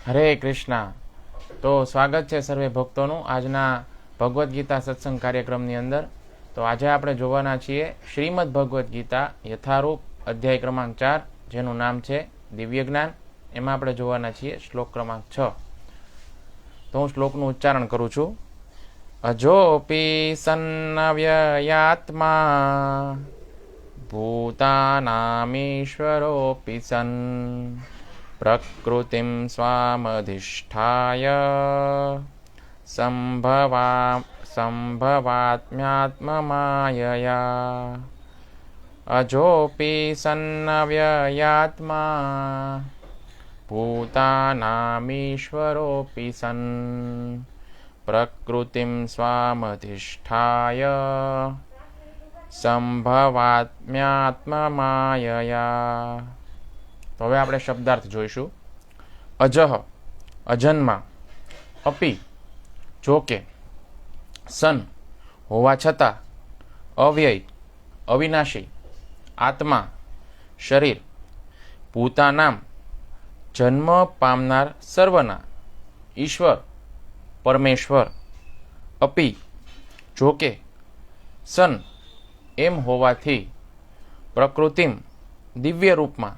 હરે કૃષ્ણ. તો સ્વાગત છે સર્વે ભક્તોનું આજના ભગવદ્ ગીતા સત્સંગ કાર્યક્રમની અંદર. તો આજે આપણે જોવાના છીએ શ્રીમદ ભગવદ્ ગીતા યથારૂપ અધ્યાય ક્રમાંક 4, જેનું નામ છે દિવ્ય જ્ઞાન. એમાં આપણે જોવાના છીએ શ્લોક ક્રમાંક 6. તો હું શ્લોકનું ઉચ્ચારણ કરું છું. અજોપી સન્નવ્યયાત્મા ભૂતાનામીશ્વરોપી સન પ્રકૃતિમ સ્વામધિષ્ઠાય સંભવાત્મ્યાત્મમાયયા. અજોપી સન્નવ્યયાત્મા ભૂતાનામીશ્વરોપી સન પ્રકૃતિમ સ્વામધિષ્ઠાય સંભવાત્મ્યાત્મમાયયા. તો હવે આપણે શબ્દાર્થ જોઈશું. અજહ અજન્મા, અપી જોકે, સન હોવા છતાં, અવ્યય અવિનાશી, આત્મા શરીર, ભૂતાનામ જન્મ પામનાર સર્વના, ઈશ્વર પરમેશ્વર, અપી જોકે, સન એમ હોવાથી, પ્રકૃતિમ દિવ્ય રૂપમાં,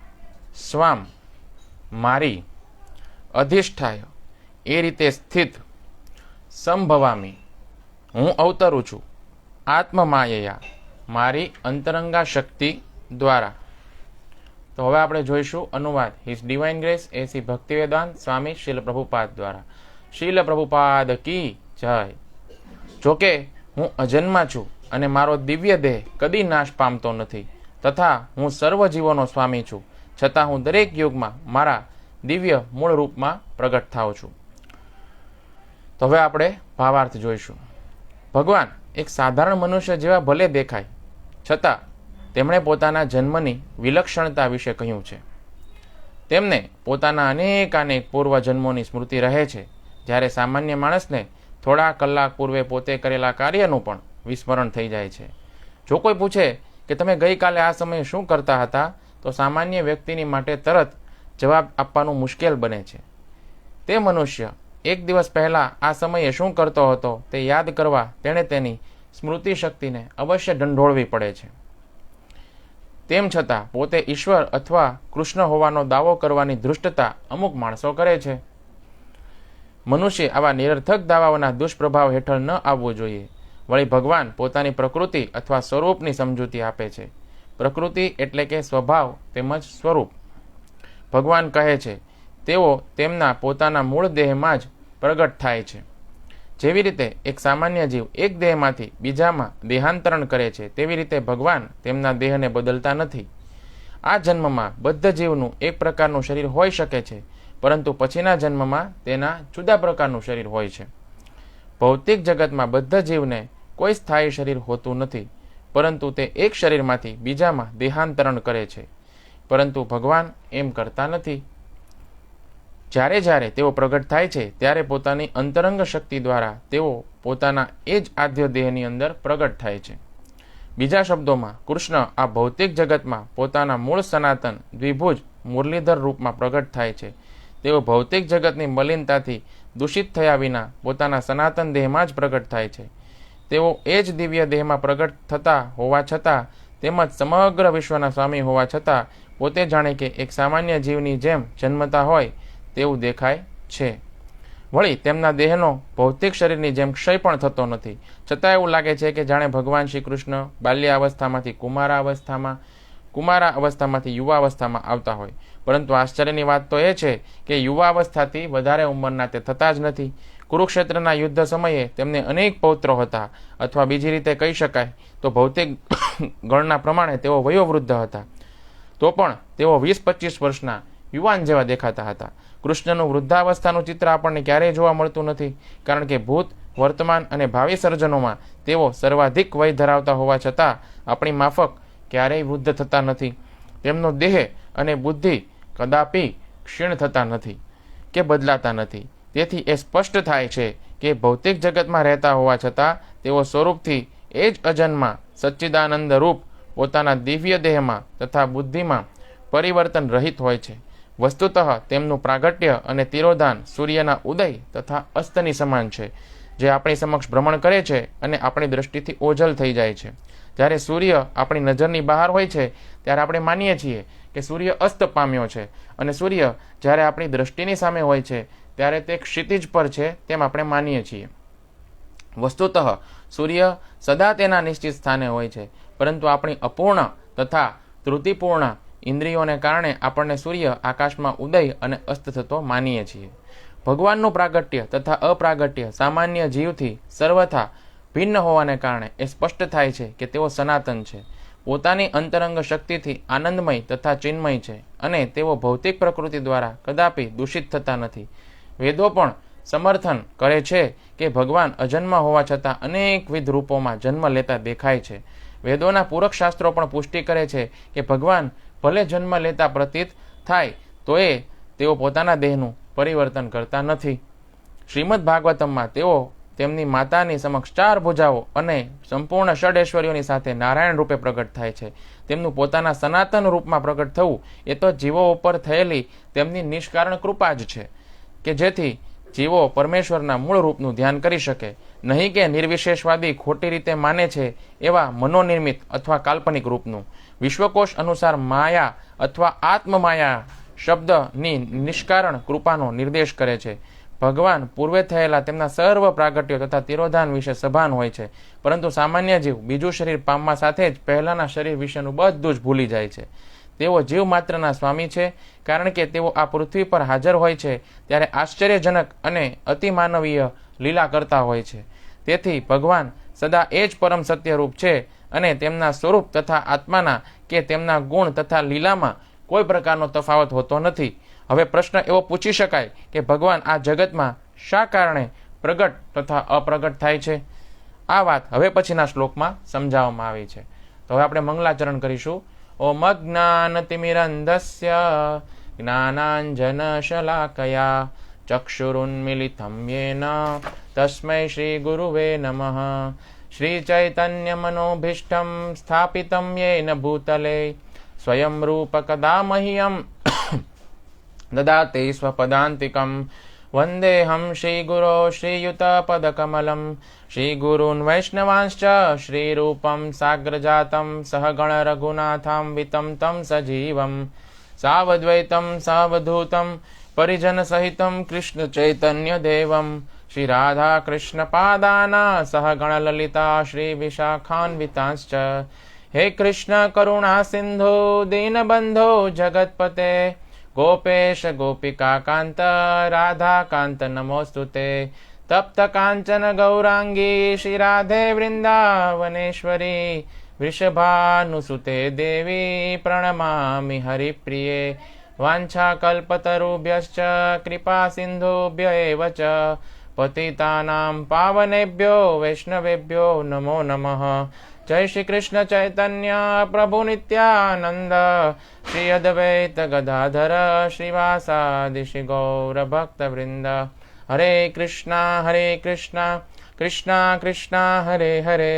સ્વામ મારી, અધિષ્ઠાય એ રીતે સ્થિત, સંભવામી હું અવતરું છું, આત્મમાયયા મારી અંતરંગા શક્તિ દ્વારા. તો હવે આપણે જોઈશું અનુવાદ. હિઝ ડિવાઇન ગ્રેસ એસી ભક્તિવેદાંત સ્વામી શીલ પ્રભુપાદ દ્વારા. શીલ પ્રભુપાદ કી જય. જોકે હું અજન્મા છું અને મારો દિવ્ય દેહ કદી નાશ પામતો નથી, તથા હું સર્વ જીવોનો સ્વામી છું, છતાં હું દરેક યુગમાં મારા દિવ્ય મૂળ રૂપમાં પ્રગટ થાઉં છું. તો હવે આપણે ભાવાર્થ જોઈશું. ભગવાન એક સાધારણ મનુષ્ય જેવા ભલે દેખાય, છતાં તેમણે પોતાના જન્મની વિલક્ષણતા વિશે કહ્યું છે. તેમને પોતાના અનેક પૂર્વજન્મોની સ્મૃતિ રહે છે, જ્યારે સામાન્ય માણસને થોડા કલાક પૂર્વે પોતે કરેલા કાર્યનું પણ વિસ્મરણ થઈ જાય છે. જો કોઈ પૂછે કે તમે ગઈકાલે આ સમયે શું કરતા હતા, તો સામાન્ય વ્યક્તિની માટે તરત જવાબ આપવાનું મુશ્કેલ બને છે. તે મનુષ્ય એક દિવસ પહેલા આ સમયે શું કરતો હતો તે યાદ કરવા તેણે તેની સ્મૃતિ શક્તિને અવશ્ય ઢંઢોળવી પડે છે. તેમ છતાં પોતે ઈશ્વર અથવા કૃષ્ણ હોવાનો દાવો કરવાની ધૃષ્ટતા અમુક માણસો કરે છે. મનુષ્ય આવા નિરર્થક દાવાઓના દુષ્પ્રભાવ હેઠળ ન આવવું જોઈએ. વળી ભગવાન પોતાની પ્રકૃતિ અથવા સ્વરૂપની સમજૂતી આપે છે. પ્રકૃતિ એટલે કે સ્વભાવ તેમજ સ્વરૂપ. ભગવાન કહે છે તેઓ તેમના પોતાના મૂળ દેહમાં જ પ્રગટ થાય છે. જેવી રીતે એક સામાન્ય જીવ એક દેહમાંથી બીજામાં દેહાંતરણ કરે છે, તેવી રીતે ભગવાન તેમના દેહને બદલતા નથી. આ જન્મમાં બદ્ધ જીવનું એક પ્રકારનું શરીર હોઈ શકે છે, પરંતુ પછીના જન્મમાં તેના જુદા પ્રકારનું શરીર હોય છે. ભૌતિક જગતમાં બદ્ધ જીવને કોઈ સ્થાયી શરીર હોતું નથી, પરંતુ તે એક શરીરમાંથી બીજામાં દેહાંતરણ કરે છે. પરંતુ ભગવાન એમ કરતા નથી. જ્યારે જ્યારે તેઓ પ્રગટ થાય છે, ત્યારે પોતાની અંતરંગ શક્તિ દ્વારા તેઓ પોતાના એ જ આદ્ય દેહની અંદર પ્રગટ થાય છે. બીજા શબ્દોમાં, કૃષ્ણ આ ભૌતિક જગતમાં પોતાના મૂળ સનાતન દ્વિભુજ મુરલીધર રૂપમાં પ્રગટ થાય છે. તેઓ ભૌતિક જગતની મલિનતાથી દૂષિત થયા વિના પોતાના સનાતન દેહમાં જ પ્રગટ થાય છે. તેઓ એ જ દિવ્ય દેહમાં પ્રગટ થતા હોવા છતાં, તેમજ સમગ્ર વિશ્વના સ્વામી હોવા છતાં, પોતે જાણે કે એક સામાન્ય જીવની જેમ જન્મતા હોય તેવું દેખાય છે. વળી તેમના દેહનો ભૌતિક શરીરની જેમ ક્ષય પણ થતો નથી, છતાં એવું લાગે છે કે જાણે ભગવાન શ્રી કૃષ્ણ બાલ્યાવસ્થામાંથી કુમારા અવસ્થામાંથી યુવા અવસ્થામાં આવતા હોય. પરંતુ આશ્ચર્યની વાત તો એ છે કે યુવા અવસ્થાથી વધારે ઉંમરના તે થતા જ નથી. કુરુક્ષેત્રના યુદ્ધ સમયે તેમને અનેક પૌત્રો હતા, અથવા બીજી રીતે કહી શકાય તો ભૌતિક ગણના પ્રમાણે તેઓ વયોવૃદ્ધ હતા, તો પણ તેઓ 20-25 વર્ષના યુવાન જેવા દેખાતા હતા. કૃષ્ણનું વૃદ્ધાવસ્થાનું ચિત્ર આપણને ક્યારેય જોવા મળતું નથી, કારણ કે ભૂત, વર્તમાન અને ભાવિ સર્જનોમાં તેઓ સર્વાધિક વય ધરાવતા હોવા છતાં આપણી માફક ક્યારેય વૃદ્ધ થતા નથી. તેમનો દેહ અને બુદ્ધિ કદાપી ક્ષીણ થતા નથી કે બદલાતા નથી. તેથી એ સ્પષ્ટ થાય છે કે ભૌતિક જગતમાં રહેતા હોવા છતાં તેઓ સ્વરૂપથી એ જ અજન્મા સચ્ચિદાનંદ રૂપ પોતાના દિવ્ય દેહમાં તથા બુદ્ધિમાં પરિવર્તન રહિત હોય છે. વસ્તુતઃ તેમનું પ્રાગટ્ય અને તિરોધાન સૂર્યના ઉદય તથા અસ્તની સમાન છે, જે આપણી સમક્ષ ભ્રમણ કરે છે અને આપણી દ્રષ્ટિથી ઓઝલ થઈ જાય છે. જ્યારે સૂર્ય આપણી નજરની બહાર હોય છે ત્યારે આપણે માનીએ છીએ કે સૂર્ય અસ્ત પામ્યો છે, અને સૂર્ય જ્યારે આપણી દ્રષ્ટિની સામે હોય છે ત્યારે તે ક્ષિતિજ પર છે તેમ આપણે માનીએ છીએ. વસ્તુતઃ સૂર્ય સદા તેના નિશ્ચિત સ્થાને હોય છે, પરંતુ આપણી અપૂર્ણ તથા ત્રુટિપૂર્ણ ઇન્દ્રિયોને કારણે આપણને સૂર્ય આકાશમાં ઉદય અને અસ્ત થતો માનીએ છીએ. ભગવાનનું પ્રાગટ્ય તથા અપ્રાગટ્ય સામાન્ય જીવથી સર્વથા ભિન્ન હોવાને કારણે એ સ્પષ્ટ થાય છે કે તેઓ સનાતન છે, પોતાની અંતરંગ શક્તિથી આનંદમય તથા ચિન્મય છે, અને તેઓ ભૌતિક પ્રકૃતિ દ્વારા કદાપી દૂષિત થતા નથી. વેદો પણ સમર્થન કરે છે કે ભગવાન અજન્મ હોવા છતાં અનેકવિધ રૂપોમાં જન્મ લેતા દેખાય છે. વેદોના પૂરક શાસ્ત્રો પણ પુષ્ટિ કરે છે કે ભગવાન ભલે જન્મ લેતા પ્રતીત થાય તોય તેઓ પોતાના દેહનું પરિવર્તન કરતા નથી. શ્રીમદ ભાગવતમમાં તેઓ તેમની માતાની સમક્ષ 4 ભુજાઓ અને સંપૂર્ણ ષડૈશ્વર્યોની સાથે નારાયણ રૂપે પ્રગટ થાય છે. તેમનું પોતાના સનાતન રૂપમાં પ્રગટ થવું એ તો જીવો ઉપર થયેલી તેમની નિષ્કારણ કૃપા જ છે, કે જેથી જીવો પરમેશ્વરના મૂળ રૂપનું ધ્યાન કરી શકે, નહીં કે નિર્વિશેષવાદી ખોટી રીતે માને છે એવા મનોનિર્મિત અથવા કાલ્પનિક રૂપનું. વિશ્વકોશ અનુસાર માયા અથવા આત્મમાયા શબ્દની નિષ્કારણ કૃપાનો નિર્દેશ કરે છે. ભગવાન પૂર્વે થયેલા તેમના સર્વ પ્રાગટ્યો તથા તિરોધાન વિશે સભાન હોય છે, પરંતુ સામાન્ય જીવ બીજું શરીર પામવા સાથે જ પહેલાના શરીર વિશેનું બધું જ ભૂલી જાય છે. તેઓ જીવ માત્રના સ્વામી છે, કારણ કે તેઓ આ પૃથ્વી પર હાજર હોય છે ત્યારે આશ્ચર્યજનક અને અતિમાનવીય લીલા કરતા હોય છે. તેથી ભગવાન સદા એ જ પરમ સત્યરૂપ છે, અને તેમના સ્વરૂપ તથા આત્માના કે તેમના ગુણ તથા લીલામાં કોઈ પ્રકારનો તફાવત હોતો નથી. હવે પ્રશ્ન એવો પૂછી શકાય કે ભગવાન આ જગતમાં શા કારણે પ્રગટ તથા અપ્રગટ થાય છે? આ વાત હવે પછીના શ્લોકમાં સમજાવવામાં આવી છે. તો હવે આપણે મંગલાચરણ કરીશું. ઓમ અજ્ઞાનતિમિરન્ધસ્ય જ્ઞાનાંજન શલાકયા ચક્ષુરુન્મિલિતં યેન તસ્મૈ શ્રી ગુરુવે નમઃ. શ્રી ચૈતન્ય મનોભીષ્ટં સ્થાપિતં યેન ભૂતલે સ્વયં રૂપ કદા મહ્યં દદાતે સ્વપદાંતિકં. વંદેહમ શ્રીગુરો શ્રીયુતપદકમલં. શ્રીગુરૂन् વૈષ્ણવાંશ્ચ શ્રીરૂપં સાગ્રજાतं સહગણ રઘુનાથાન્વિतं तं સજીવં સાવદ્વૈतं સાવધૂतं પરિજનસહિतं કૃષ્ણ ચૈતન્ય દેવં શ્રી રાધા કૃષ્ણ પાદાના સહગણ લલિતા શ્રી વિશાખાન્વિતાંશ્ચ. હે કૃષ્ણ કરુણા સિંધુ દીનબંધો જગતપતે ગોપેશ ગોપિકા કાંત રાધા કાંત નમોસ્તુતે. તપ્ત કાંચન ગૌરાંગી શ્રી રાધે વૃંદાવનેશ્વરી વૃષભાનુસુતે દેવી પ્રણમામિ હરિપ્રિયે. વાંછા કલ્પતરુભ્યશ્ચ કૃપા સિંધુભ્ય એવ ચ પતિતાનાં પાવનેભ્યો વૈષ્ણવેભ્યો નમો નમઃ. જય શ્રી કૃષ્ણ ચૈતન્ય પ્રભુ નિત્યાનંદ શ્રી અદ્વૈત ગદાધર શ્રીવાસાદિ શ્રી ગૌર ભક્ત વૃંદ. હરે કૃષ્ણ કૃષ્ણ કૃષ્ણ હરે હરે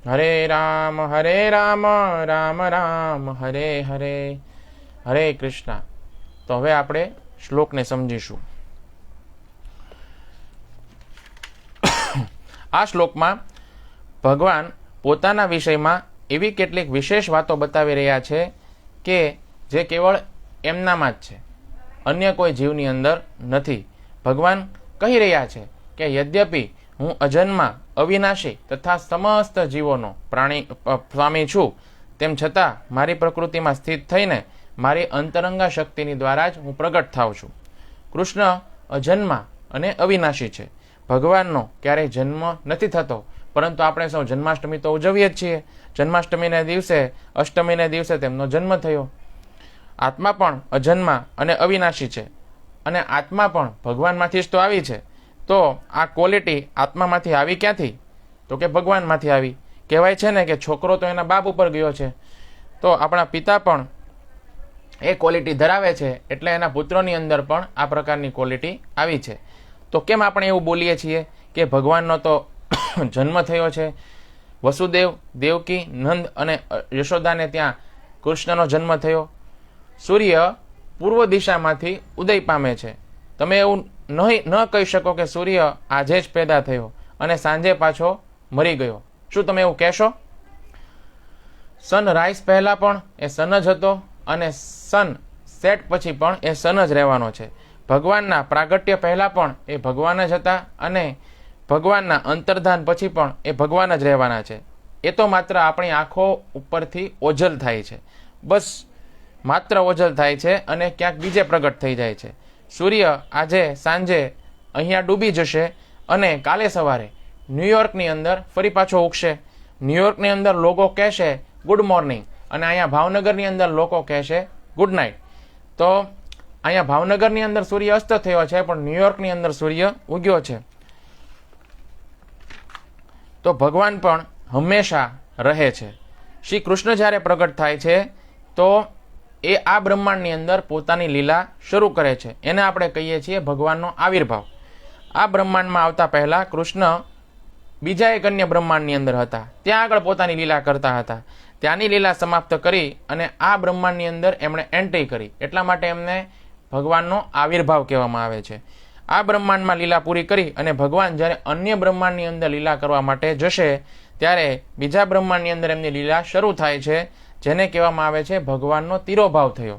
હરે રામ રામ રામ હરે હરે. હરે કૃષ્ણ. તો હવે આપણે શ્લોકને સમજીશું. આ શ્લોકમાં ભગવાન પોતાના વિષયમાં એવી કેટલીક વિશેષ વાતો બતાવી રહ્યા છે કે જે કેવળ એમનામાં જ છે, અન્ય કોઈ જીવની અંદર નથી. ભગવાન કહી રહ્યા છે કે યદ્યપિ હું અજન્મા અવિનાશી તથા સમસ્ત જીવોનો સ્વામી છું, તેમ છતાં મારી પ્રકૃતિમાં સ્થિત થઈને મારી અંતરંગા શક્તિની દ્વારા જ હું પ્રગટ થાઉં છું. કૃષ્ણ અજન્મા અને અવિનાશી છે. ભગવાનનો ક્યારેય જન્મ નથી થતો, પરંતુ આપણે સૌ જન્માષ્ટમી તો ઉજવીએ જ છીએ. જન્માષ્ટમીને દિવસે, અષ્ટમીને દિવસે તેમનો જન્મ થયો. આત્મા પણ અજન્મા અને અવિનાશી છે, અને આત્મા પણ ભગવાનમાંથી જ તો આવી છે. તો આ ક્વોલિટી આત્મામાંથી આવી ક્યાંથી? તો કે ભગવાનમાંથી આવી. કહેવાય છે ને કે છોકરો તો એના બાપ ઉપર ગયો છે, તો આપણા પિતા પણ એ ક્વોલિટી ધરાવે છે, એટલે એના પુત્રોની અંદર પણ આ પ્રકારની ક્વોલિટી આવી છે. તો કેમ આપણે એવું બોલીએ છીએ કે ભગવાનનો તો જન્મ થયો છે? વસુદેવ, દેવકી, નંદ અને યશોદાને ત્યાં કૃષ્ણનો જન્મ થયો. સૂર્ય પૂર્વ દિશામાંથી ઉદય પામે છે. તમે એવું ન કહી શકો કે સૂર્ય આજે જ પેદા થયો અને સાંજે પાછો મરી ગયો. શું તમે એવું કહેશો? સનરાઈઝ પહેલા પણ એ સન જ હતો અને સન સેટ પછી પણ એ સન જ રહેવાનો છે. ભગવાનના પ્રાગટ્ય પહેલા પણ એ ભગવાન જ હતા અને ભગવાનના અંતર્ધાન પછી પણ એ ભગવાન જ રહેવાના છે. એ તો માત્ર આપણી આંખો ઉપરથી ઓझલ થાય છે, બસ માત્ર ઓझલ થાય છે અને ક્યાંક બીજે પ્રગટ થઈ જાય છે. સૂર્ય આજે સાંજે અહીંયા ડૂબી જશે અને કાલે સવારે ન્યુયોર્કની અંદર ફરી પાછો ઉગશે. ન્યુયોર્કની અંદર લોકો કહેશે ગુડ મોર્નિંગ અને અહીંયા ભાવનગરની અંદર લોકો કહેશે ગુડ નાઇટ. તો અહીંયા ભાવનગરની અંદર સૂર્ય અસ્ત થયો છે પણ ન્યુયોર્કની અંદર સૂર્ય ઉગ્યો છે. તો ભગવાન પણ હંમેશા રહે છે. શ્રી કૃષ્ણ જ્યારે પ્રગટ થાય છે તો એ આ બ્રહ્માંડની અંદર પોતાની લીલા શરૂ કરે છે. એને આપણે કહીએ છીએ ભગવાનનો આવિર્ભાવ. આ બ્રહ્માંડમાં આવતા પહેલા કૃષ્ણ બીજા એક અન્ય બ્રહ્માંડની અંદર હતા. ત્યાં આગળ પોતાની લીલા કરતા હતા. ત્યાંની લીલા સમાપ્ત કરી અને આ બ્રહ્માંડની અંદર એમણે એન્ટ્રી કરી. એટલા માટે એમને ભગવાનનો આવિર્ભાવ કહેવામાં આવે છે. આ બ્રહ્માંડમાં લીલા પૂરી કરી અને ભગવાન જ્યારે અન્ય બ્રહ્માંડની અંદર લીલા કરવા માટે જશે ત્યારે બીજા બ્રહ્માંડની અંદર એમની લીલા શરૂ થાય છે, જેને કહેવામાં આવે છે ભગવાનનો તિરોભાવ થયો.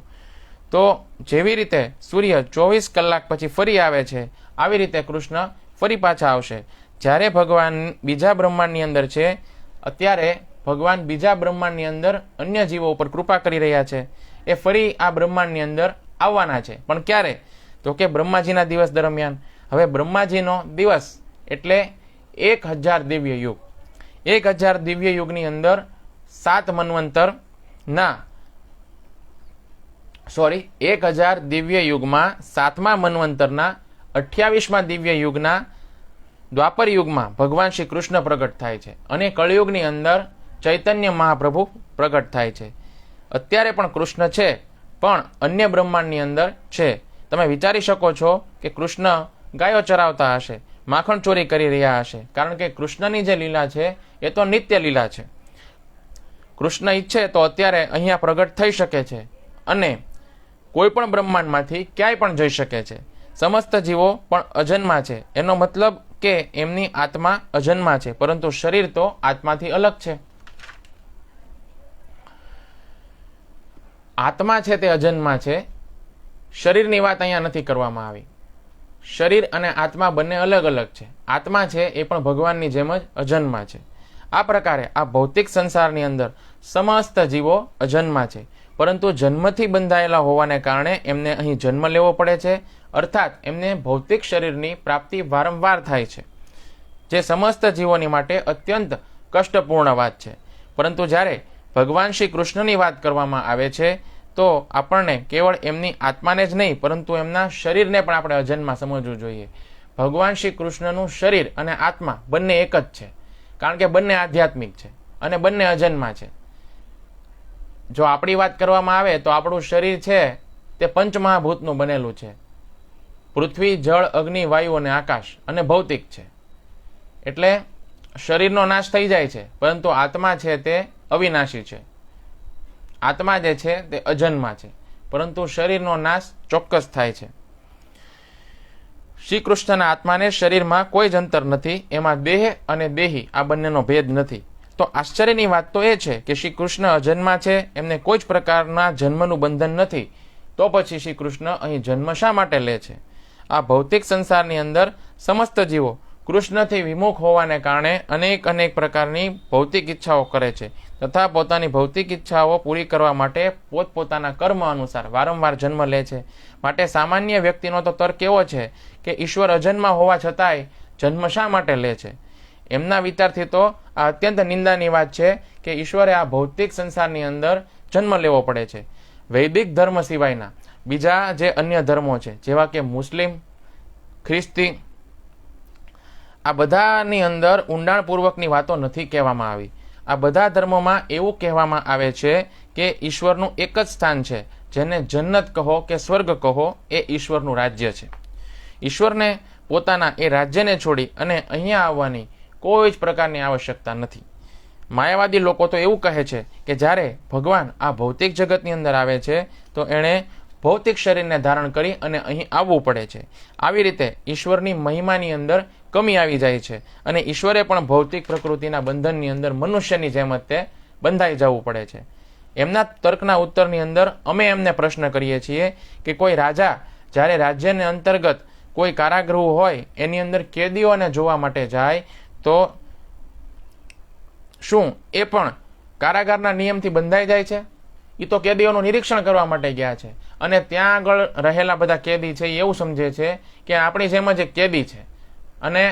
તો જેવી રીતે સૂર્ય 24 કલાક પછી ફરી આવે છે, આવી રીતે કૃષ્ણ ફરી પાછા આવશે. જ્યારે ભગવાન બીજા બ્રહ્માંડની અંદર છે અત્યારે ભગવાન બીજા બ્રહ્માંડની અંદર અન્ય જીવો ઉપર કૃપા કરી રહ્યા છે. એ ફરી આ બ્રહ્માંડની અંદર આવવાના છે. પણ ક્યારે? તો કે બ્રહ્માજીના દિવસ દરમિયાન. હવે બ્રહ્માજીનો દિવસ એટલે 1000 દિવ્ય યુગ. 1000 દિવ્ય યુગની અંદર 7 મન્વંતરના 1000 દિવ્ય યુગમાં 7મા મન્વંતરના 28મા દિવ્ય યુગના દ્વાપર યુગમાં ભગવાન શ્રી કૃષ્ણ પ્રગટ થાય છે અને કળયુગની અંદર ચૈતન્ય મહાપ્રભુ પ્રગટ થાય છે. અત્યારે પણ કૃષ્ણ છે પણ અન્ય બ્રહ્માંડની અંદર છે. તમે વિચારી શકો છો કે કૃષ્ણ ગાયો ચરાવતા હશે, માખણ ચોરી કરી રહ્યા હશે, કારણ કે કૃષ્ણની જે લીલા છે એ તો નિત્ય લીલા છે. કૃષ્ણ ઈચ્છે તો અત્યારે અહીંયા પ્રગટ થઈ શકે છે અને કોઈ પણ બ્રહ્માંડમાંથી ક્યાંય પણ જઈ શકે છે. સમસ્ત જીવો પણ અજન્મા છે. એનો મતલબ કે એમની આત્મા અજન્મા છે, પરંતુ શરીર તો આત્માથી અલગ છે. આત્મા છે તે અજન્મા છે. શરીરની વાત અહીંયા નથી કરવામાં આવી. શરીર અને આત્મા બંને અલગ અલગ છે. આત્મા છે એ પણ ભગવાનની જેમ જ અજન્મા છે. આ પ્રકારે આ ભૌતિક સંસારની અંદર સમસ્ત જીવો અજન્મા છે, પરંતુ જન્મથી બંધાયેલા હોવાને કારણે એમને અહીં જન્મ લેવો પડે છે. અર્થાત એમને ભૌતિક શરીરની પ્રાપ્તિ વારંવાર થાય છે, જે સમસ્ત જીવોની માટે અત્યંત કષ્ટપૂર્ણ વાત છે. પરંતુ જ્યારે ભગવાન શ્રી કૃષ્ણની વાત કરવામાં આવે છે તો આપણને કેવળ એમની આત્માને જ નહીં પરંતુ એમના શરીરને પણ આપણે અજન્મા સમજવું જોઈએ. ભગવાન શ્રી કૃષ્ણનું શરીર અને આત્મા બંને એક જ છે, કારણ કે બંને આધ્યાત્મિક છે અને બંને અજન્મા છે. જો આપણી વાત કરવામાં આવે તો આપણું શરીર છે તે પંચમહાભૂતનું બનેલું છે. પૃથ્વી, જળ, અગ્નિ, વાયુ અને આકાશ અને ભૌતિક છે. એટલે શરીરનો નાશ થઈ જાય છે, પરંતુ આત્મા છે તે અવિનાશી છે. આત્મા જે છે તે અજન્મા છે, પરંતુ શરીરનો નાશ ચોક્કસ થાય છે. શ્રી કૃષ્ણના આત્માને શરીરમાં કોઈ જ અંતર નથી. એમાં દેહ અને દેહી આ બંનેનો ભેદ નથી. તો આશ્ચર્યની વાત તો એ છે કે શ્રી કૃષ્ણ અજન્મા છે, એમને કોઈ જ પ્રકારના જન્મનું બંધન નથી. તો પછી શ્રી કૃષ્ણ અહીં જન્મ શા માટે લે છે? આ ભૌતિક સંસારની અંદર સમસ્ત જીવો કૃષ્ણથી વિમુખ હોવાને કારણે અનેક પ્રકારની ભૌતિક ઈચ્છાઓ કરે છે તથા પોતાની ભૌતિક ઈચ્છાઓ પૂરી કરવા માટે પોતપોતાના કર્મ અનુસાર વારંવાર જન્મ લે છે. માટે સામાન્ય વ્યક્તિનો તો તર્ક એવો છે કે ઈશ્વર અજન્મા હોવા છતાંય જન્મ શા માટે લે છે? એમના વિચારથી તો આ અત્યંત નિંદાની વાત છે કે ઈશ્વરે આ ભૌતિક સંસારની અંદર જન્મ લેવો પડે છે. વૈદિક ધર્મ સિવાયના બીજા જે અન્ય ધર્મો છે જેવા કે મુસ્લિમ, ખ્રિસ્તી, આ બધાની અંદર ઊંડાણપૂર્વકની વાતો નથી કહેવામાં આવી. આ બધા ધર્મોમાં એવું કહેવામાં આવે છે કે ઈશ્વરનું એક જ સ્થાન છે, જેને જન્નત કહો કે સ્વર્ગ કહો, એ ઈશ્વરનું રાજ્ય છે. ઈશ્વરને પોતાના એ રાજ્યને છોડી અને અહીંયા આવવાની કોઈ જ પ્રકારની આવશ્યકતા નથી. માયાવાદી લોકો તો એવું કહે છે કે જ્યારે ભગવાન આ ભૌતિક જગતની અંદર આવે છે તો એણે ભૌતિક શરીરને ધારણ કરી અને અહીં આવવું પડે છે. આવી રીતે ઈશ્વરની મહિમાની અંદર કમી આવી જાય છે અને ઈશ્વરે પણ ભૌતિક પ્રકૃતિના બંધનની અંદર મનુષ્યની જેમ જ તે બંધાઈ જવું પડે છે. એમના તર્કના ઉત્તરની અંદર અમે એમને પ્રશ્ન કરીએ છીએ કે કોઈ રાજા જ્યારે રાજ્યને અંતર્ગત કોઈ કારાગૃહ હોય એની અંદર કેદીઓને જોવા માટે જાય તો શું એ પણ કારાગારના નિયમથી બંધાઈ જાય છે? એ તો કેદીઓનું નિરીક્ષણ કરવા માટે ગયા છે અને ત્યાં આગળ રહેલા બધા કેદી છે એ એવું સમજે છે કે આપણી જેમ જ એક કેદી છે અને